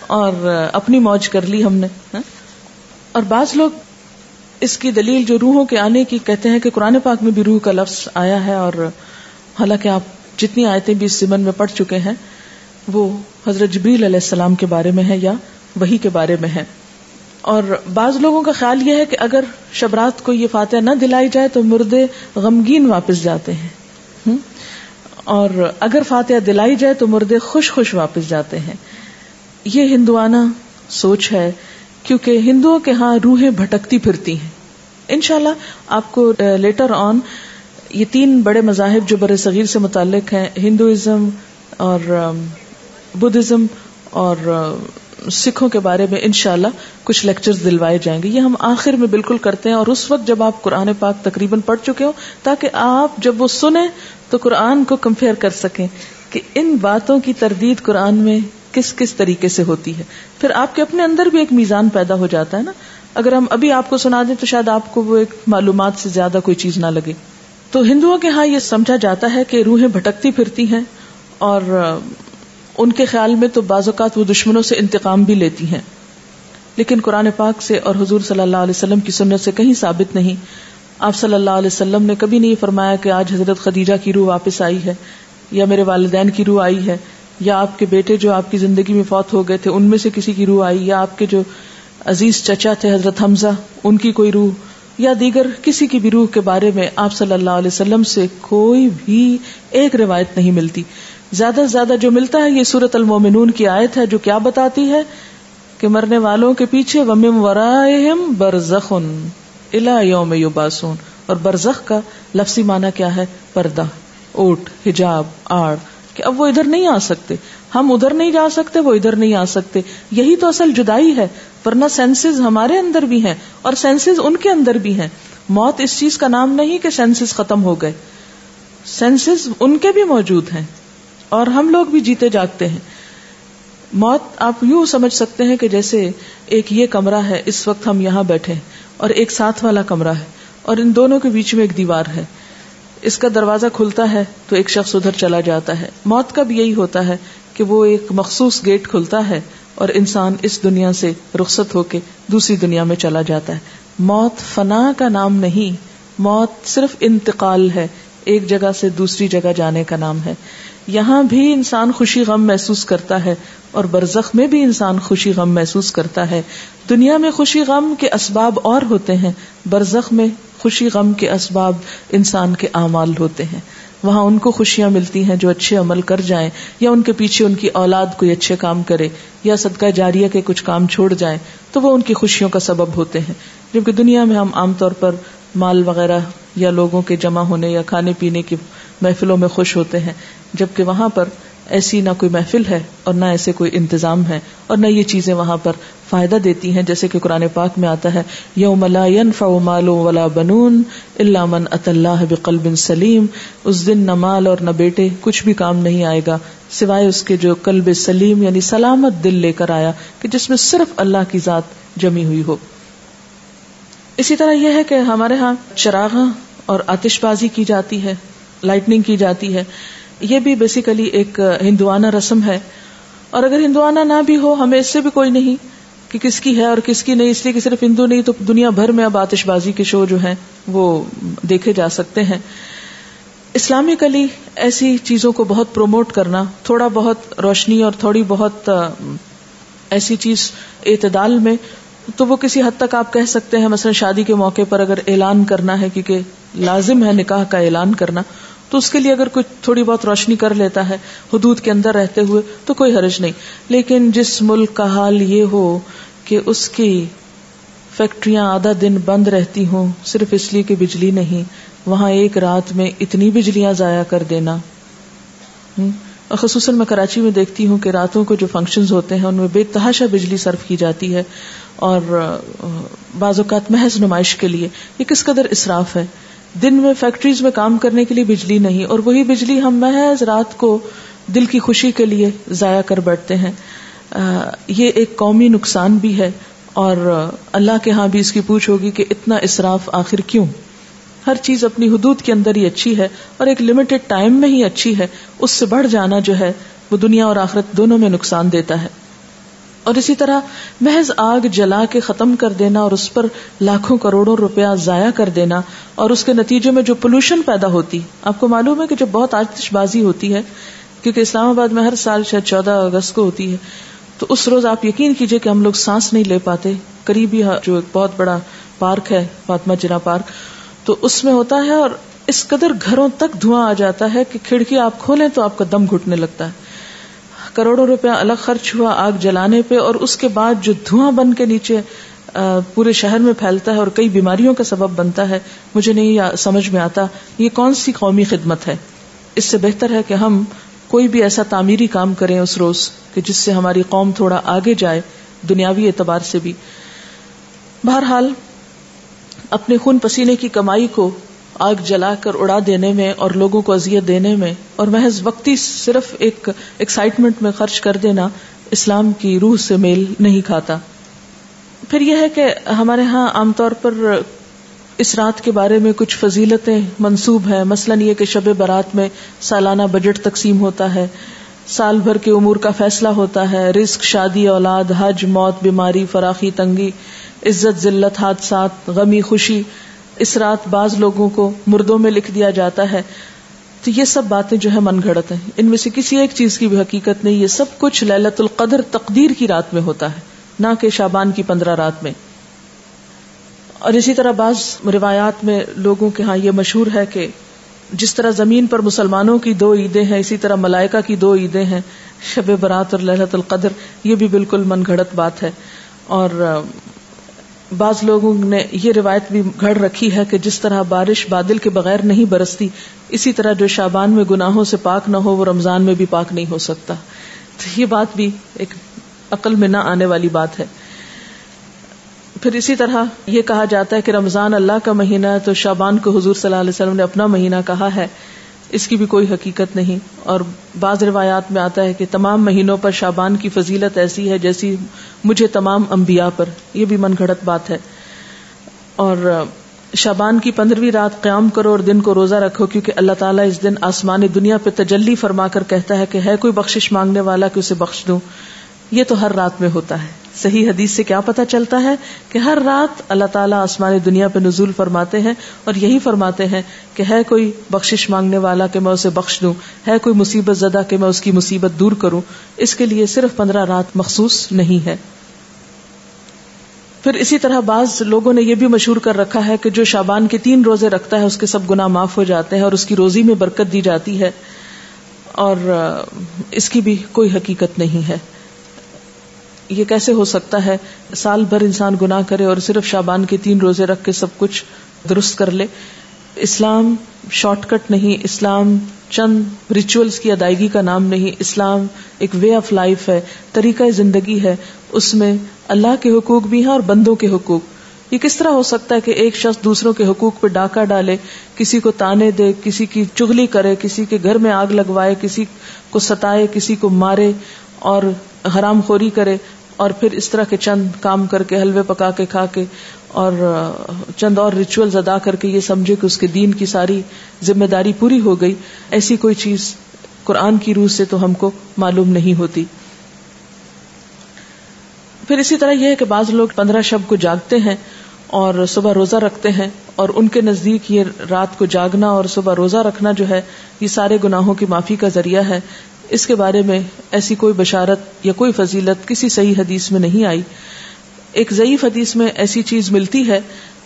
اور اپنی موج کر لی ہم نے. اور بعض لوگ اس کی دلیل جو روحوں کے آنے کی کہتے ہیں کہ قرآن پاک میں بھی روح کا لفظ آیا ہے, اور حالانکہ آپ جتنی آیتیں بھی اس ضمن میں پڑھ چکے ہیں وہ حضرت جبریل علیہ السلام کے بارے میں ہے یا وحی کے بارے میں ہے. اور بعض لوگوں کا خیال یہ ہے کہ اگر شبرات کو یہ فاتحہ نہ دلائی جائے تو مردے غمگین واپس جاتے ہیں, اور اگر فاتحہ دلائی جائے تو مردے خوش خوش واپس جاتے ہیں. یہ ہندوانہ سوچ ہے, کیونکہ ہندوؤں کے ہاں روحیں بھٹکتی پھرتی ہیں. انشاءاللہ آپ کو لیٹر آن یہ 3 بڑے مذاہب جو بر صغیر سے متعلق ہیں, ہندوازم اور بدھزم اور سکھوں کے بارے میں انشاءاللہ کچھ لیکچرز دلوائے جائیں گے. یہ ہم آخر میں بالکل کرتے ہیں, اور اس وقت جب آپ قرآن پاک تقریباً پڑھ چکے ہو, تاکہ آپ جب وہ سنیں تو قرآن کو کمپیئر کر سکیں کہ ان باتوں کی تردید قرآن میں کس کس طریقے سے ہوتی ہے. پھر آپ کے اپنے اندر بھی ایک میزان پیدا ہو جاتا ہے نا. اگر ہم ابھی آپ کو سنا دیں تو شاید آپ کو وہ ایک معلومات سے زیادہ کوئی چیز نہ لگے. تو ہندوؤں کے ہاں یہ سمجھا جاتا ہے کہ روحیں بھٹکتی پھرتی ہیں, اور ان کے خیال میں تو بعض اوقات وہ دشمنوں سے انتقام بھی لیتی ہیں، لیکن قرآن پاک سے اور حضور صلی اللہ علیہ وسلم کی سنت سے کہیں ثابت نہیں. آپ صلی اللہ علیہ وسلم نے کبھی نہیں فرمایا کہ آج حضرت خدیجہ کی روح واپس آئی ہے، یا میرے والدین کی روح آئی ہے، یا آپ کے بیٹے جو آپ کی زندگی میں فوت ہو گئے تھے ان میں سے کسی کی روح آئی، یا آپ کے جو عزیز چچا تھے حضرت حمزہ ان کی کوئی روح، یا دیگر کسی کی بھی روح کے بارے میں آپ صلی اللہ علیہ وسلم سے کوئی بھی ایک روایت نہیں ملتی. زیادہ سے زیادہ جو ملتا ہے یہ سورۃ المومنون کی آیت ہے جو کیا بتاتی ہے کہ مرنے والوں کے پیچھے وَمِن وَرَائِهِمْ بَرْزَخٌ إِلَى يَوْمِ يُبْعَثُونَ، اور برزخ کا لفظی معنی کیا ہے؟ پردہ، اوٹ، حجاب، آڑ، کہ اب وہ ادھر نہیں آ سکتے، ہم ادھر نہیں جا سکتے، وہ ادھر نہیں آ سکتے. یہی تو اصل جدائی ہے، ورنہ سینسز ہمارے اندر بھی ہیں اور سینسز ان کے اندر بھی ہیں. موت اس چیز کا نام نہیں کہ سینسز ختم ہو گئے، سینسز ان کے بھی موجود ہیں اور ہم لوگ بھی جیتے جاگتے ہیں. موت آپ یوں سمجھ سکتے ہیں کہ جیسے ایک یہ کمرہ ہے، اس وقت ہم یہاں بیٹھے اور ایک ساتھ والا کمرہ ہے اور ان دونوں کے بیچ میں ایک دیوار ہے. اس کا دروازہ کھلتا ہے تو ایک شخص ادھر چلا جاتا ہے. موت کا بھی یہی ہوتا ہے کہ وہ ایک مخصوص گیٹ کھلتا ہے اور انسان اس دنیا سے رخصت ہو کے دوسری دنیا میں چلا جاتا ہے. موت فنا کا نام نہیں، موت صرف انتقال ہے، ایک جگہ سے دوسری جگہ جانے کا نام ہے. یہاں بھی انسان خوشی غم محسوس کرتا ہے اور برزخ میں بھی انسان خوشی غم محسوس کرتا ہے. دنیا میں خوشی غم کے اسباب اور ہوتے ہیں، برزخ میں خوشی غم کے اسباب انسان کے اعمال ہوتے ہیں. وہاں ان کو خوشیاں ملتی ہیں جو اچھے عمل کر جائیں، یا ان کے پیچھے ان کی اولاد کوئی اچھے کام کرے، یا صدقہ جاریہ کے کچھ کام چھوڑ جائیں تو وہ ان کی خوشیوں کا سبب ہوتے ہیں. جبکہ دنیا میں ہم عام طور پر مال وغیرہ یا لوگوں کے جمع ہونے یا کھانے پینے کی محفلوں میں خوش ہوتے ہیں، جبکہ وہاں پر ایسی نہ کوئی محفل ہے اور نہ ایسے کوئی انتظام ہے اور نہ یہ چیزیں وہاں پر فائدہ دیتی ہیں. جیسے کہ قرآن پاک میں آتا ہے یوم لا ينفع مال ولا بنون الا من اتى الله بقلب سلیم، اس دن نہ مال اور نہ بیٹے کچھ بھی کام نہیں آئے گا سوائے اس کے جو قلب سلیم یعنی سلامت دل لے کر آیا کہ جس میں صرف اللہ کی ذات جمی ہوئی ہو. اسی طرح یہ ہے کہ ہمارے ہاں چراغاں اور آتش بازی کی جاتی ہے، لائٹننگ کی جاتی ہے. یہ بھی بیسیکلی ایک ہندوانہ رسم ہے، اور اگر ہندوانہ نہ بھی ہو ہمیں اس سے بھی کوئی نہیں کہ کس کی ہے اور کس کی نہیں، اس لیے کہ صرف ہندو نہیں تو دنیا بھر میں اب آتش بازی کے شو جو ہیں وہ دیکھے جا سکتے ہیں. اسلامکلی ایسی چیزوں کو بہت پروموٹ کرنا، تھوڑا بہت روشنی اور تھوڑی بہت ایسی چیز اعتدال میں، تو وہ کسی حد تک آپ کہہ سکتے ہیں. مثلا شادی کے موقع پر اگر اعلان کرنا ہے، کیونکہ لازم ہے نکاح کا اعلان کرنا، تو اس کے لیے اگر کوئی تھوڑی بہت روشنی کر لیتا ہے حدود کے اندر رہتے ہوئے تو کوئی حرج نہیں. لیکن جس ملک کا حال یہ ہو کہ اس کی فیکٹریاں آدھا دن بند رہتی ہوں صرف اس لیے کہ بجلی نہیں، وہاں ایک رات میں اتنی بجلیاں ضائع کر دینا. اور خصوصاً میں کراچی میں دیکھتی ہوں کہ راتوں کو جو فنکشنز ہوتے ہیں ان میں بے تحاشا بجلی صرف کی جاتی ہے، اور بعض اوقات محض نمائش کے لیے. یہ کس قدر اسراف ہے. دن میں فیکٹریز میں کام کرنے کے لیے بجلی نہیں، اور وہی بجلی ہم محض رات کو دل کی خوشی کے لیے ضائع کر بیٹھتے ہیں. یہ ایک قومی نقصان بھی ہے، اور اللہ کے ہاں بھی اس کی پوچھ ہوگی کہ اتنا اسراف آخر کیوں. ہر چیز اپنی حدود کے اندر ہی اچھی ہے اور ایک لمیٹڈ ٹائم میں ہی اچھی ہے. اس سے بڑھ جانا جو ہے وہ دنیا اور آخرت دونوں میں نقصان دیتا ہے. اور اسی طرح محض آگ جلا کے ختم کر دینا اور اس پر لاکھوں کروڑوں روپیہ ضائع کر دینا، اور اس کے نتیجے میں جو پولوشن پیدا ہوتی. آپ کو معلوم ہے کہ جو بہت آتش بازی ہوتی ہے، کیونکہ اسلام آباد میں ہر سال شاید 14 اگست کو ہوتی ہے، تو اس روز آپ یقین کیجئے کہ ہم لوگ سانس نہیں لے پاتے. قریبی جو ایک بہت بڑا پارک ہے فاطمہ جناح پارک، تو اس میں ہوتا ہے، اور اس قدر گھروں تک دھواں آ جاتا ہے کہ کھڑکی آپ کھولیں تو آپ کا دم گھٹنے لگتا ہے. کروڑوں روپیہ الگ خرچ ہوا آگ جلانے پہ، اور اس کے بعد جو دھواں بن کے نیچے پورے شہر میں پھیلتا ہے اور کئی بیماریوں کا سبب بنتا ہے. مجھے نہیں سمجھ میں آتا یہ کون سی قومی خدمت ہے. اس سے بہتر ہے کہ ہم کوئی بھی ایسا تعمیری کام کریں اس روز کہ جس سے ہماری قوم تھوڑا آگے جائے دنیاوی اعتبار سے بھی. بہرحال اپنے خون پسینے کی کمائی کو آگ جلا کر اڑا دینے میں اور لوگوں کو اذیت دینے میں اور محض وقتی صرف ایک ایکسائٹمنٹ میں خرچ کر دینا اسلام کی روح سے میل نہیں کھاتا. پھر یہ ہے کہ ہمارے ہاں عام طور پر اس رات کے بارے میں کچھ فضیلتیں منسوب ہیں. مثلاً یہ کہ شب برات میں سالانہ بجٹ تقسیم ہوتا ہے، سال بھر کے امور کا فیصلہ ہوتا ہے، رزق، شادی، اولاد، حج، موت، بیماری، فراخی، تنگی، عزت، ذلت، حادثات، غمی، خوشی. اس رات بعض لوگوں کو مردوں میں لکھ دیا جاتا ہے. تو یہ سب باتیں جو ہے من گھڑت ہیں، ان میں سے کسی ایک چیز کی بھی حقیقت نہیں. یہ سب کچھ لیلۃ القدر تقدیر کی رات میں ہوتا ہے، نہ کہ شعبان کی 15 رات میں. اور اسی طرح بعض روایات میں لوگوں کے ہاں یہ مشہور ہے کہ جس طرح زمین پر مسلمانوں کی 2 عیدیں ہیں، اسی طرح ملائکہ کی 2 عیدیں ہیں، شب برات اور لیلۃ القدر. یہ بھی بالکل من گھڑت بات ہے. اور بعض لوگوں نے یہ روایت بھی گھڑ رکھی ہے کہ جس طرح بارش بادل کے بغیر نہیں برستی، اسی طرح جو شعبان میں گناہوں سے پاک نہ ہو وہ رمضان میں بھی پاک نہیں ہو سکتا. تو یہ بات بھی ایک عقل میں نہ آنے والی بات ہے. پھر اسی طرح یہ کہا جاتا ہے کہ رمضان اللہ کا مہینہ ہے، تو شعبان کو حضور صلی اللہ علیہ وسلم نے اپنا مہینہ کہا ہے. اس کی بھی کوئی حقیقت نہیں. اور بعض روایات میں آتا ہے کہ تمام مہینوں پر شعبان کی فضیلت ایسی ہے جیسی مجھے تمام انبیاء پر. یہ بھی من گھڑت بات ہے. اور شعبان کی 15ویں رات قیام کرو اور دن کو روزہ رکھو، کیونکہ اللہ تعالیٰ اس دن آسمان دنیا پہ تجلی فرما کر کہتا ہے کہ ہے کوئی بخشش مانگنے والا کہ اسے بخش دوں. یہ تو ہر رات میں ہوتا ہے. صحیح حدیث سے کیا پتہ چلتا ہے کہ ہر رات اللہ تعالیٰ آسمان دنیا پہ نزول فرماتے ہیں اور یہی فرماتے ہیں کہ ہے کوئی بخشش مانگنے والا کہ میں اسے بخش دوں، ہے کوئی مصیبت زدہ کہ میں اس کی مصیبت دور کروں. اس کے لیے صرف 15 رات مخصوص نہیں ہے. پھر اسی طرح بعض لوگوں نے یہ بھی مشہور کر رکھا ہے کہ جو شعبان کے 3 روزے رکھتا ہے اس کے سب گناہ معاف ہو جاتے ہیں اور اس کی روزی میں برکت دی جاتی ہے. اور اس کی بھی کوئی حقیقت نہیں ہے. یہ کیسے ہو سکتا ہے سال بھر انسان گناہ کرے اور صرف شعبان کے 3 روزے رکھ کے سب کچھ درست کر لے. اسلام شارٹ کٹ نہیں، اسلام چند ریچولز کی ادائیگی کا نام نہیں. اسلام ایک وے آف لائف ہے، طریقہ زندگی ہے. اس میں اللہ کے حقوق بھی ہیں اور بندوں کے حقوق. یہ کس طرح ہو سکتا ہے کہ ایک شخص دوسروں کے حقوق پہ ڈاکہ ڈالے، کسی کو تانے دے، کسی کی چغلی کرے، کسی کے گھر میں آگ لگوائے، کسی کو ستائے، کسی کو مارے اور حرام خوری کرے، اور پھر اس طرح کے چند کام کر کے، حلوے پکا کے کھا کے اور چند اور ریچولز ادا کر کے یہ سمجھے کہ اس کے دین کی ساری ذمہ داری پوری ہو گئی. ایسی کوئی چیز قرآن کی روح سے تو ہم کو معلوم نہیں ہوتی. پھر اسی طرح یہ ہے کہ بعض لوگ 15 شب کو جاگتے ہیں اور صبح روزہ رکھتے ہیں، اور ان کے نزدیک یہ رات کو جاگنا اور صبح روزہ رکھنا جو ہے یہ سارے گناہوں کی معافی کا ذریعہ ہے. اس کے بارے میں ایسی کوئی بشارت یا کوئی فضیلت کسی صحیح حدیث میں نہیں آئی. ایک ضعیف حدیث میں ایسی چیز ملتی ہے.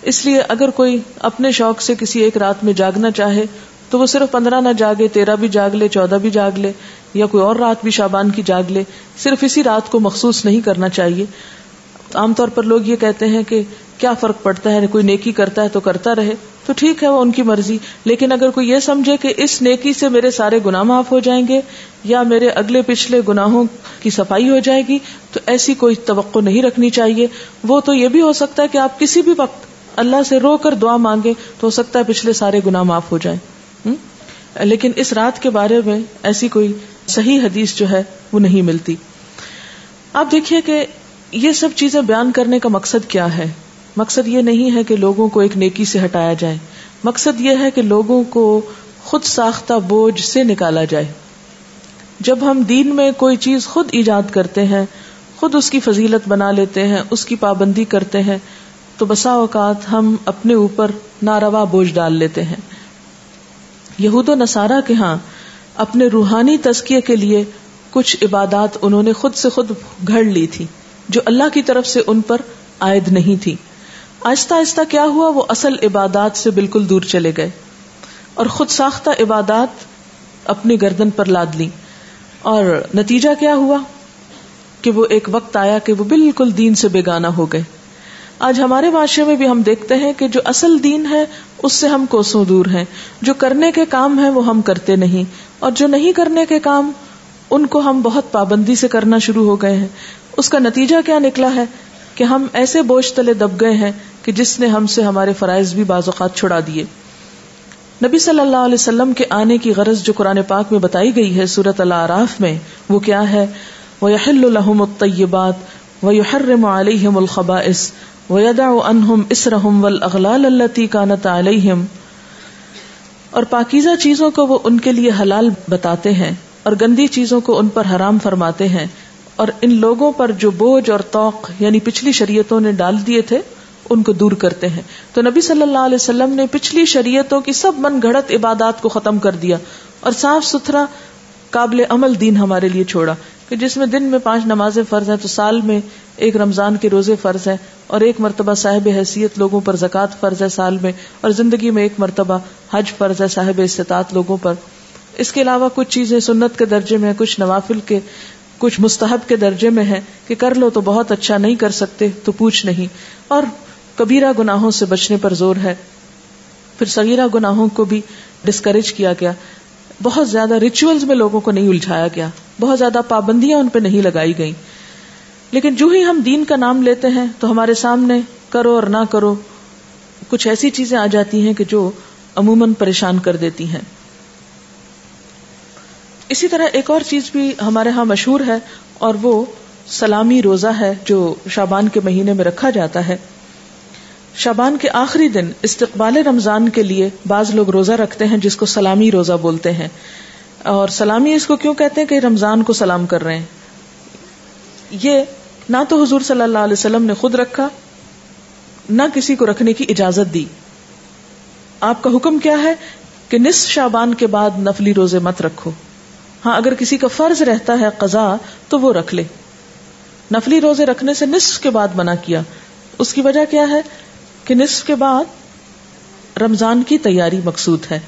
اس لیے اگر کوئی اپنے شوق سے کسی ایک رات میں جاگنا چاہے تو وہ صرف 15 نہ جاگے، 13 بھی جاگ لے، 14 بھی جاگ لے، یا کوئی اور رات بھی شعبان کی جاگ لے. صرف اسی رات کو مخصوص نہیں کرنا چاہیے. عام طور پر لوگ یہ کہتے ہیں کہ کیا فرق پڑتا ہے، کوئی نیکی کرتا ہے تو کرتا رہے، تو ٹھیک ہے وہ ان کی مرضی. لیکن اگر کوئی یہ سمجھے کہ اس نیکی سے میرے سارے گناہ معاف ہو جائیں گے یا میرے اگلے پچھلے گناہوں کی صفائی ہو جائے گی، تو ایسی کوئی توقع نہیں رکھنی چاہیے. وہ تو یہ بھی ہو سکتا ہے کہ آپ کسی بھی وقت اللہ سے رو کر دعا مانگے تو ہو سکتا ہے پچھلے سارے گناہ معاف ہو جائیں. لیکن اس رات کے بارے میں ایسی کوئی صحیح حدیث جو ہے وہ نہیں ملتی. آپ دیکھیے کہ یہ سب چیزیں بیان کرنے کا مقصد کیا ہے. مقصد یہ نہیں ہے کہ لوگوں کو ایک نیکی سے ہٹایا جائے. مقصد یہ ہے کہ لوگوں کو خود ساختہ بوجھ سے نکالا جائے. جب ہم دین میں کوئی چیز خود ایجاد کرتے ہیں، خود اس کی فضیلت بنا لیتے ہیں، اس کی پابندی کرتے ہیں، تو بسا اوقات ہم اپنے اوپر ناروا بوجھ ڈال لیتے ہیں. یہود و نصارہ کے ہاں اپنے روحانی تزکیے کے لیے کچھ عبادات انہوں نے خود سے خود گھڑ لی تھی جو اللہ کی طرف سے ان پر عائد نہیں تھی. آہستہ آہستہ کیا ہوا، وہ اصل عبادات سے بالکل دور چلے گئے اور خود ساختہ عبادات اپنی گردن پر لاد لی. اور نتیجہ کیا ہوا کہ وہ ایک وقت آیا کہ وہ بالکل دین سے بیگانہ ہو گئے. آج ہمارے معاشرے میں بھی ہم دیکھتے ہیں کہ جو اصل دین ہے اس سے ہم کوسوں دور ہیں. جو کرنے کے کام ہیں وہ ہم کرتے نہیں، اور جو نہیں کرنے کے کام ان کو ہم بہت پابندی سے کرنا شروع ہو گئے ہیں. اس کا نتیجہ کیا نکلا ہے کہ ہم ایسے بوجھ تلے دب گئے ہیں کہ جس نے ہم سے ہمارے فرائض بھی بعض اوقات چھڑا دیے. نبی صلی اللہ علیہ وسلم کے آنے کی غرض جو قرآن پاک میں بتائی گئی ہے سورۃ الاعراف میں، وہ کیا ہے؟ وَيَحِلُّ لَهُمُ الطَّيِّبَاتُ وَيُحَرِّمُ عَلَيْهِمُ الْخَبَائِثَ وَيَدَعُ عَنْهُمْ إِصْرَهُمْ وَالْأَغْلَالَ الَّتِي كَانَتْ عَلَيْهِمْ. اور پاکیزہ چیزوں کو وہ ان کے لیے حلال بتاتے ہیں اور گندی چیزوں کو ان پر حرام فرماتے ہیں، اور ان لوگوں پر جو بوجھ اور طوق یعنی پچھلی شریعتوں نے ڈال دیے تھے ان کو دور کرتے ہیں. تو نبی صلی اللہ علیہ وسلم نے پچھلی شریعتوں کی سب من گھڑت عبادات کو ختم کر دیا اور صاف ستھرا قابل عمل دین ہمارے لیے چھوڑا کہ جس میں دن میں 5 نمازیں فرض ہیں، تو سال میں 1 رمضان کے روزے فرض ہیں، اور 1 مرتبہ صاحب حیثیت لوگوں پر زکوٰۃ فرض ہے سال میں، اور زندگی میں 1 مرتبہ حج فرض ہے صاحب استطاعت لوگوں پر. اس کے علاوہ کچھ چیزیں سنت کے درجے میں، کچھ نوافل کے، کچھ مستحب کے درجے میں ہیں کہ کر لو تو بہت اچھا، نہیں کر سکتے تو پوچھ نہیں. اور کبیرہ گناہوں سے بچنے پر زور ہے. پھر صغیرہ گناہوں کو بھی ڈسکریج کیا گیا. بہت زیادہ ریچولز میں لوگوں کو نہیں الجھایا گیا، بہت زیادہ پابندیاں ان پہ نہیں لگائی گئیں. لیکن جو ہی ہم دین کا نام لیتے ہیں تو ہمارے سامنے کرو اور نہ کرو کچھ ایسی چیزیں آ جاتی ہیں کہ جو عموماً پریشان کر دیتی ہیں. اسی طرح ایک اور چیز بھی ہمارے ہاں مشہور ہے، اور وہ سلامی روزہ ہے جو شعبان کے مہینے میں رکھا جاتا ہے. شعبان کے آخری دن استقبال رمضان کے لیے بعض لوگ روزہ رکھتے ہیں جس کو سلامی روزہ بولتے ہیں. اور سلامی اس کو کیوں کہتے ہیں کہ رمضان کو سلام کر رہے ہیں. یہ نہ تو حضور صلی اللہ علیہ وسلم نے خود رکھا، نہ کسی کو رکھنے کی اجازت دی. آپ کا حکم کیا ہے کہ نصف شعبان کے بعد نفلی روزے مت رکھو. ہاں اگر کسی کا فرض رہتا ہے قضا تو وہ رکھ لے. نفلی روزے رکھنے سے نصف کے بعد منع کیا. اس کی وجہ کیا ہے کہ نصف کے بعد رمضان کی تیاری مقصود ہے،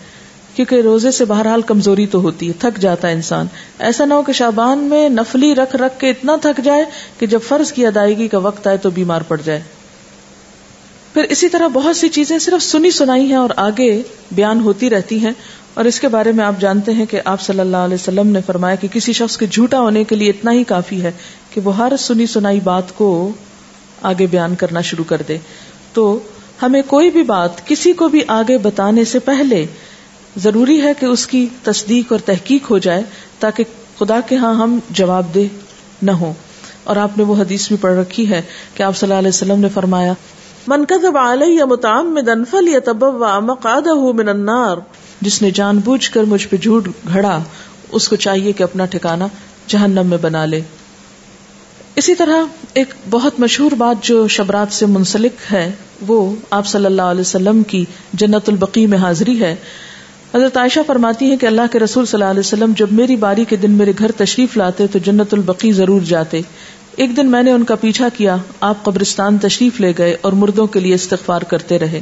کیونکہ روزے سے بہرحال کمزوری تو ہوتی ہے، تھک جاتا ہے انسان. ایسا نہ ہو کہ شعبان میں نفلی رکھ کے اتنا تھک جائے کہ جب فرض کی ادائیگی کا وقت آئے تو بیمار پڑ جائے. پھر اسی طرح بہت سی چیزیں صرف سنی سنائی ہیں اور آگے بیان ہوتی رہتی ہیں، اور اس کے بارے میں آپ جانتے ہیں کہ آپ صلی اللہ علیہ وسلم نے فرمایا کہ کسی شخص کے جھوٹا ہونے کے لیے اتنا ہی کافی ہے کہ وہ ہر سنی سنائی بات کو آگے بیان کرنا شروع کر دے. تو ہمیں کوئی بھی بات کسی کو بھی آگے بتانے سے پہلے ضروری ہے کہ اس کی تصدیق اور تحقیق ہو جائے تاکہ خدا کے ہاں ہم جواب دہ نہ ہوں. اور آپ نے وہ حدیث بھی پڑھ رکھی ہے کہ آپ صلی اللہ علیہ وسلم نے فرمایا من کذب علی متعمدا فلیتبوأ مقعدہ من النار، جس نے جان بوجھ کر مجھ پہ جھوٹ گھڑا اس کو چاہیے کہ اپنا ٹھکانہ جہنم میں بنا لے. اسی طرح ایک بہت مشہور بات جو شبرات سے منسلک ہے وہ آپ صلی اللہ علیہ وسلم کی جنت البقیع میں حاضری ہے. حضرت عائشہ فرماتی ہیں کہ اللہ کے رسول صلی اللہ علیہ وسلم جب میری باری کے دن میرے گھر تشریف لاتے تو جنت البقیع ضرور جاتے. ایک دن میں نے ان کا پیچھا کیا، آپ قبرستان تشریف لے گئے اور مردوں کے لیے استغفار کرتے رہے.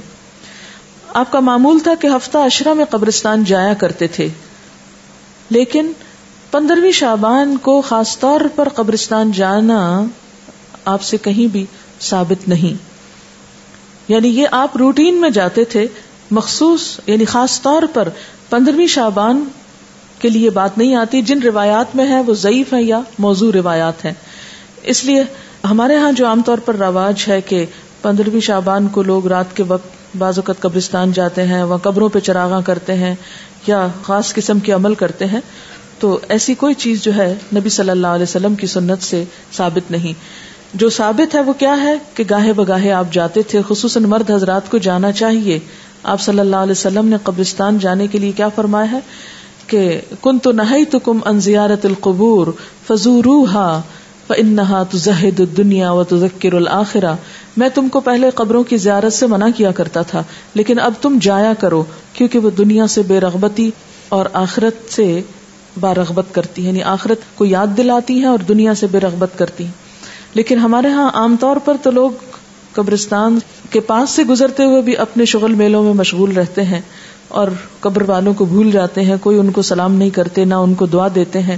آپ کا معمول تھا کہ ہفتہ عشرہ میں قبرستان جایا کرتے تھے، لیکن 15ویں شعبان کو خاص طور پر قبرستان جانا آپ سے کہیں بھی ثابت نہیں. یعنی یہ آپ روٹین میں جاتے تھے، مخصوص یعنی خاص طور پر 15ویں شعبان کے لیے بات نہیں آتی. جن روایات میں ہے وہ ضعیف ہیں یا موضوع روایات ہیں. اس لیے ہمارے ہاں جو عام طور پر رواج ہے کہ 15ویں شعبان کو لوگ رات کے وقت بعض اوقات قبرستان جاتے ہیں، وہاں قبروں پہ چراغاں کرتے ہیں یا خاص قسم کے عمل کرتے ہیں، تو ایسی کوئی چیز جو ہے نبی صلی اللہ علیہ وسلم کی سنت سے ثابت نہیں. جو ثابت ہے وہ کیا ہے کہ گاہے بگاہے آپ جاتے تھے، خصوصاً مرد حضرات کو جانا چاہیے. آپ صلی اللہ علیہ وسلم نے قبرستان جانے کے لیے کیا فرمایا ہے کہ کنت نہیتکم عن زیارت القبور فزوروها فإنها تزہد الدنیا وتذکر الآخرہ. میں تم کو پہلے قبروں کی زیارت سے منع کیا کرتا تھا، لیکن اب تم جایا کرو کیونکہ وہ دنیا سے بے رغبتی اور آخرت سے بارغبت کرتی ہیں، یعنی آخرت کو یاد دلاتی ہیں اور دنیا سے بے رغبت کرتی ہیں. لیکن ہمارے ہاں عام طور پر تو لوگ قبرستان کے پاس سے گزرتے ہوئے بھی اپنے شغل میلوں میں مشغول رہتے ہیں اور قبر والوں کو بھول جاتے ہیں. کوئی ان کو سلام نہیں کرتے، نہ ان کو دعا دیتے ہیں.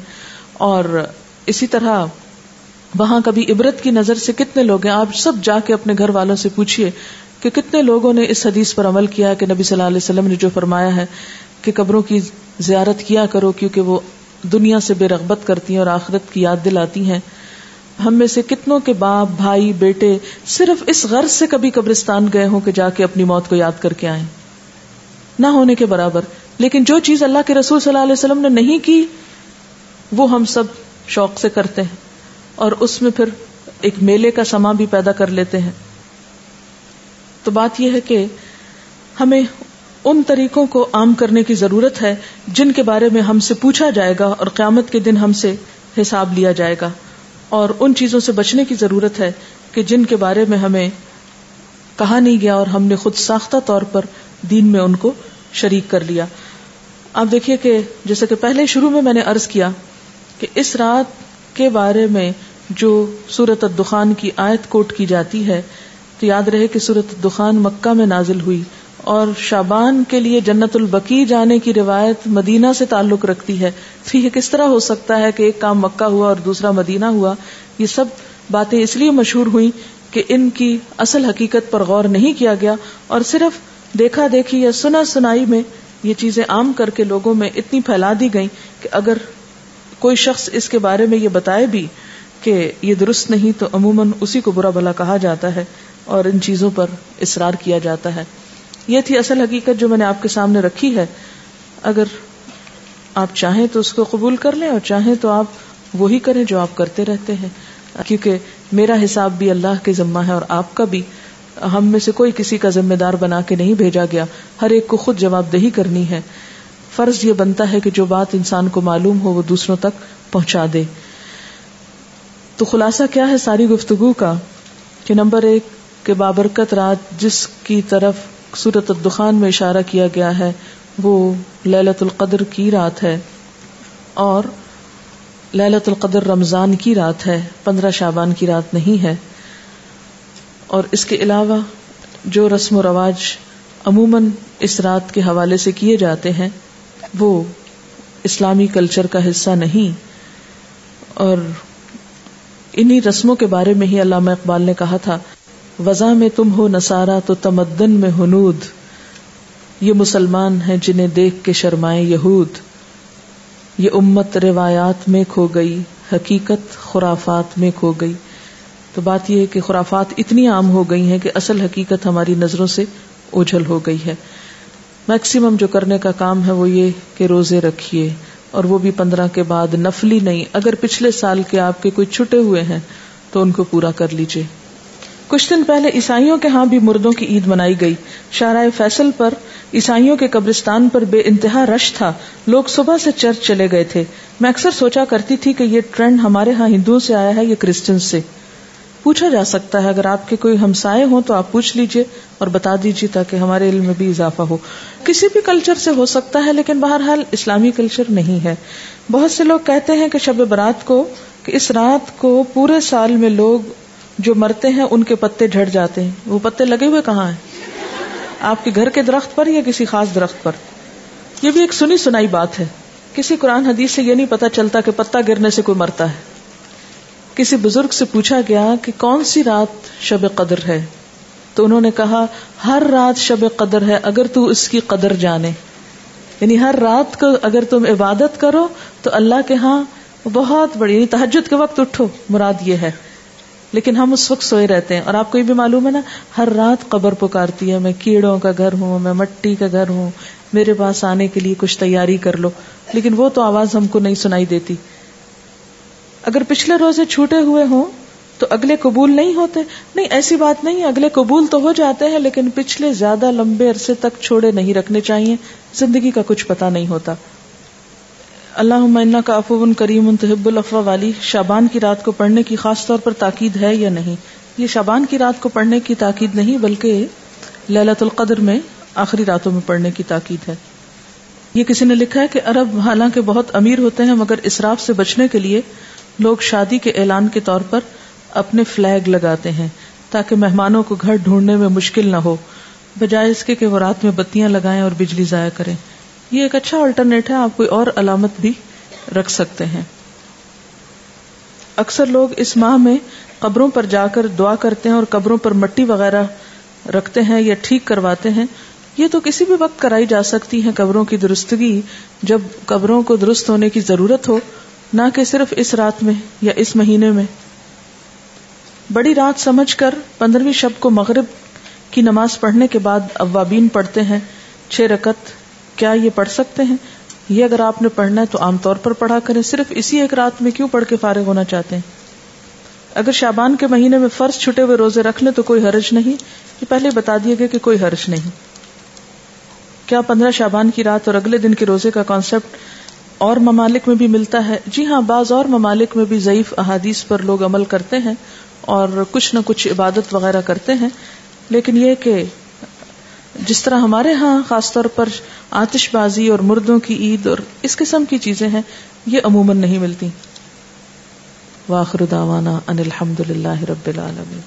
اور اسی طرح وہاں کبھی عبرت کی نظر سے کتنے لوگ ہیں. آپ سب جا کے اپنے گھر والوں سے پوچھئے کہ کتنے لوگوں نے اس حدیث پر عمل کیا کہ نبی صلی اللہ علیہ وسلم نے جو فرمایا ہے کہ قبروں کی زیارت کیا کرو کیونکہ وہ دنیا سے بے رغبت کرتی ہیں اور آخرت کی یاد دلاتی ہیں. ہم میں سے کتنوں کے باپ، بھائی، بیٹے صرف اس غرض سے کبھی قبرستان گئے ہوں کہ جا کے اپنی موت کو یاد کر کے آئیں؟ نہ ہونے کے برابر. لیکن جو چیز اللہ کے رسول صلی اللہ علیہ وسلم نے نہیں کی وہ ہم سب شوق سے کرتے ہیں اور اس میں پھر ایک میلے کا سما بھی پیدا کر لیتے ہیں. تو بات یہ ہے کہ ہمیں ان طریقوں کو عام کرنے کی ضرورت ہے جن کے بارے میں ہم سے پوچھا جائے گا اور قیامت کے دن ہم سے حساب لیا جائے گا، اور ان چیزوں سے بچنے کی ضرورت ہے کہ جن کے بارے میں ہمیں کہا نہیں گیا اور ہم نے خود ساختہ طور پر دین میں ان کو شریک کر لیا۔ آپ دیکھیے کہ جیسے کہ پہلے شروع میں نے عرض کیا کہ اس رات کے بارے میں جو سورۃ الدخان کی آیت کوٹ کی جاتی ہے، تو یاد رہے کہ سورۃ الدخان مکہ میں نازل ہوئی، اور شعبان کے لیے جنت البقیع جانے کی روایت مدینہ سے تعلق رکھتی ہے۔ تو یہ کس طرح ہو سکتا ہے کہ ایک کام مکہ ہوا اور دوسرا مدینہ ہوا؟ یہ سب باتیں اس لیے مشہور ہوئی کہ ان کی اصل حقیقت پر غور نہیں کیا گیا، اور صرف دیکھا دیکھی یا سنا سنائی میں یہ چیزیں عام کر کے لوگوں میں اتنی پھیلا دی گئیں کہ اگر کوئی شخص اس کے بارے میں یہ بتائے بھی کہ یہ درست نہیں تو عموماً اسی کو برا بھلا کہا جاتا ہے اور ان چیزوں پر اصرار کیا جاتا ہے۔ یہ تھی اصل حقیقت جو میں نے آپ کے سامنے رکھی ہے۔ اگر آپ چاہیں تو اس کو قبول کر لیں، اور چاہیں تو آپ وہی کریں جو آپ کرتے رہتے ہیں، کیونکہ میرا حساب بھی اللہ کے ذمہ ہے اور آپ کا بھی۔ ہم میں سے کوئی کسی کا ذمہ دار بنا کے نہیں بھیجا گیا، ہر ایک کو خود جواب دہی کرنی ہے۔ فرض یہ بنتا ہے کہ جو بات انسان کو معلوم ہو وہ دوسروں تک پہنچا دے۔ تو خلاصہ کیا ہے ساری گفتگو کا کہ نمبر 1 کہ بابرکت رات جس کی طرف سورۃ الدخان میں اشارہ کیا گیا ہے وہ لیلۃ القدر کی رات ہے، اور لیلۃ القدر رمضان کی رات ہے، 15 شعبان کی رات نہیں ہے۔ اور اس کے علاوہ جو رسم و رواج عموماً اس رات کے حوالے سے کیے جاتے ہیں وہ اسلامی کلچر کا حصہ نہیں، اور انہی رسموں کے بارے میں ہی علامہ اقبال نے کہا تھا، وضع میں تم ہو نصارہ تو تمدن میں ہنود، یہ مسلمان ہیں جنہیں دیکھ کے شرمائے یہود، یہ امت روایات میں کھو گئی، حقیقت خرافات میں کھو گئی۔ تو بات یہ ہے کہ خرافات اتنی عام ہو گئی ہیں کہ اصل حقیقت ہماری نظروں سے اوجھل ہو گئی ہے۔ میکسیمم جو کرنے کا کام ہے وہ یہ کہ روزے رکھیے، اور وہ بھی 15 کے بعد نفلی نہیں، اگر پچھلے سال کے آپ کے کوئی چھٹے ہوئے ہیں تو ان کو پورا کر لیجئے۔ کچھ دن پہلے عیسائیوں کے ہاں بھی مردوں کی عید منائی گئی۔ شارع فیصل پر عیسائیوں کے قبرستان پر بے انتہا رش تھا، لوگ صبح سے چرچ چلے گئے تھے۔ میں اکثر سوچا کرتی تھی کہ یہ ٹرینڈ ہمارے ہاں ہندوؤں سے آیا ہے یا کرسچن سے۔ پوچھا جا سکتا ہے، اگر آپ کے کوئی ہمسائے ہوں تو آپ پوچھ لیجئے اور بتا دیجئے تاکہ ہمارے علم میں بھی اضافہ ہو۔ کسی بھی کلچر سے ہو سکتا ہے، لیکن بہرحال اسلامی کلچر نہیں ہے۔ بہت سے لوگ کہتے ہیں کہ شب برات کو، کہ اس رات کو پورے سال میں لوگ جو مرتے ہیں ان کے پتے جھڑ جاتے ہیں۔ وہ پتے لگے ہوئے کہاں ہیں؟ آپ کے گھر کے درخت پر یا کسی خاص درخت پر؟ یہ بھی ایک سنی سنائی بات ہے، کسی قرآن حدیث سے یہ نہیں پتا چلتا کہ پتا گرنے سے کوئی مرتا ہے۔ کسی بزرگ سے پوچھا گیا کہ کون سی رات شب قدر ہے، تو انہوں نے کہا ہر رات شب قدر ہے اگر تو اس کی قدر جانے، یعنی ہر رات کو اگر تم عبادت کرو تو اللہ کے ہاں بہت بڑی، یعنی تہجد کے وقت اٹھو، مراد یہ ہے۔ لیکن ہم اس وقت سوئے رہتے ہیں، اور آپ کو یہ بھی معلوم ہے نا، ہر رات قبر پکارتی ہے، میں کیڑوں کا گھر ہوں، میں مٹی کا گھر ہوں، میرے پاس آنے کے لیے کچھ تیاری کر لو، لیکن وہ تو آواز ہم کو نہیں سنائی دیتی۔ اگر پچھلے روزے چھوٹے ہوئے ہوں تو اگلے قبول نہیں ہوتے؟ نہیں، ایسی بات نہیں، اگلے قبول تو ہو جاتے ہیں، لیکن پچھلے زیادہ لمبے عرصے تک چھوڑے نہیں رکھنے چاہیے، زندگی کا کچھ پتہ نہیں ہوتا۔ اللہم انک عفو کریم تحب العفو والی شعبان کی رات کو پڑھنے کی خاص طور پر تاکید ہے یا نہیں؟ یہ شعبان کی رات کو پڑھنے کی تاکید نہیں، بلکہ لیلۃ القدر میں آخری راتوں میں پڑھنے کی تاکید ہے۔ یہ کسی نے لکھا ہے کہ عرب حالانکہ بہت امیر ہوتے ہیں، مگر اسراف سے بچنے کے لیے لوگ شادی کے اعلان کے طور پر اپنے فلیگ لگاتے ہیں تاکہ مہمانوں کو گھر ڈھونڈنے میں مشکل نہ ہو، بجائے اس کے کہ وہ رات میں بتیاں لگائیں اور بجلی ضائع کریں۔ یہ ایک اچھا آلٹرنیٹ ہے، آپ کوئی اور علامت بھی رکھ سکتے ہیں۔ اکثر لوگ اس ماہ میں قبروں پر جا کر دعا کرتے ہیں اور قبروں پر مٹی وغیرہ رکھتے ہیں یا ٹھیک کرواتے ہیں۔ یہ تو کسی بھی وقت کرائی جا سکتی ہے قبروں کی درستگی، جب قبروں کو درست ہونے کی ضرورت ہو، نہ کہ صرف اس رات میں یا اس مہینے میں۔ بڑی رات سمجھ کر 15ویں شب کو مغرب کی نماز پڑھنے کے بعد اوابین پڑھتے ہیں 6 رکعت۔ کیا یہ پڑھ سکتے ہیں؟ یہ اگر آپ نے پڑھنا ہے تو عام طور پر پڑھا کریں، صرف اسی ایک رات میں کیوں پڑھ کے فارغ ہونا چاہتے ہیں؟ اگر شعبان کے مہینے میں فرض چھٹے ہوئے روزے رکھ لیں تو کوئی حرج نہیں، یہ پہلے بتا دیا گیا کہ کوئی حرج نہیں۔ کیا 15 شعبان کی رات اور اگلے دن کے روزے کا کانسیپٹ اور ممالک میں بھی ملتا ہے؟ جی ہاں، بعض اور ممالک میں بھی ضعیف احادیث پر لوگ عمل کرتے ہیں اور کچھ نہ کچھ عبادت وغیرہ کرتے ہیں، لیکن یہ کہ جس طرح ہمارے ہاں خاص طور پر آتش بازی اور مردوں کی عید اور اس قسم کی چیزیں ہیں، یہ عموماً نہیں ملتی. وآخر دعوانا ان الحمد للہ رب العالمین.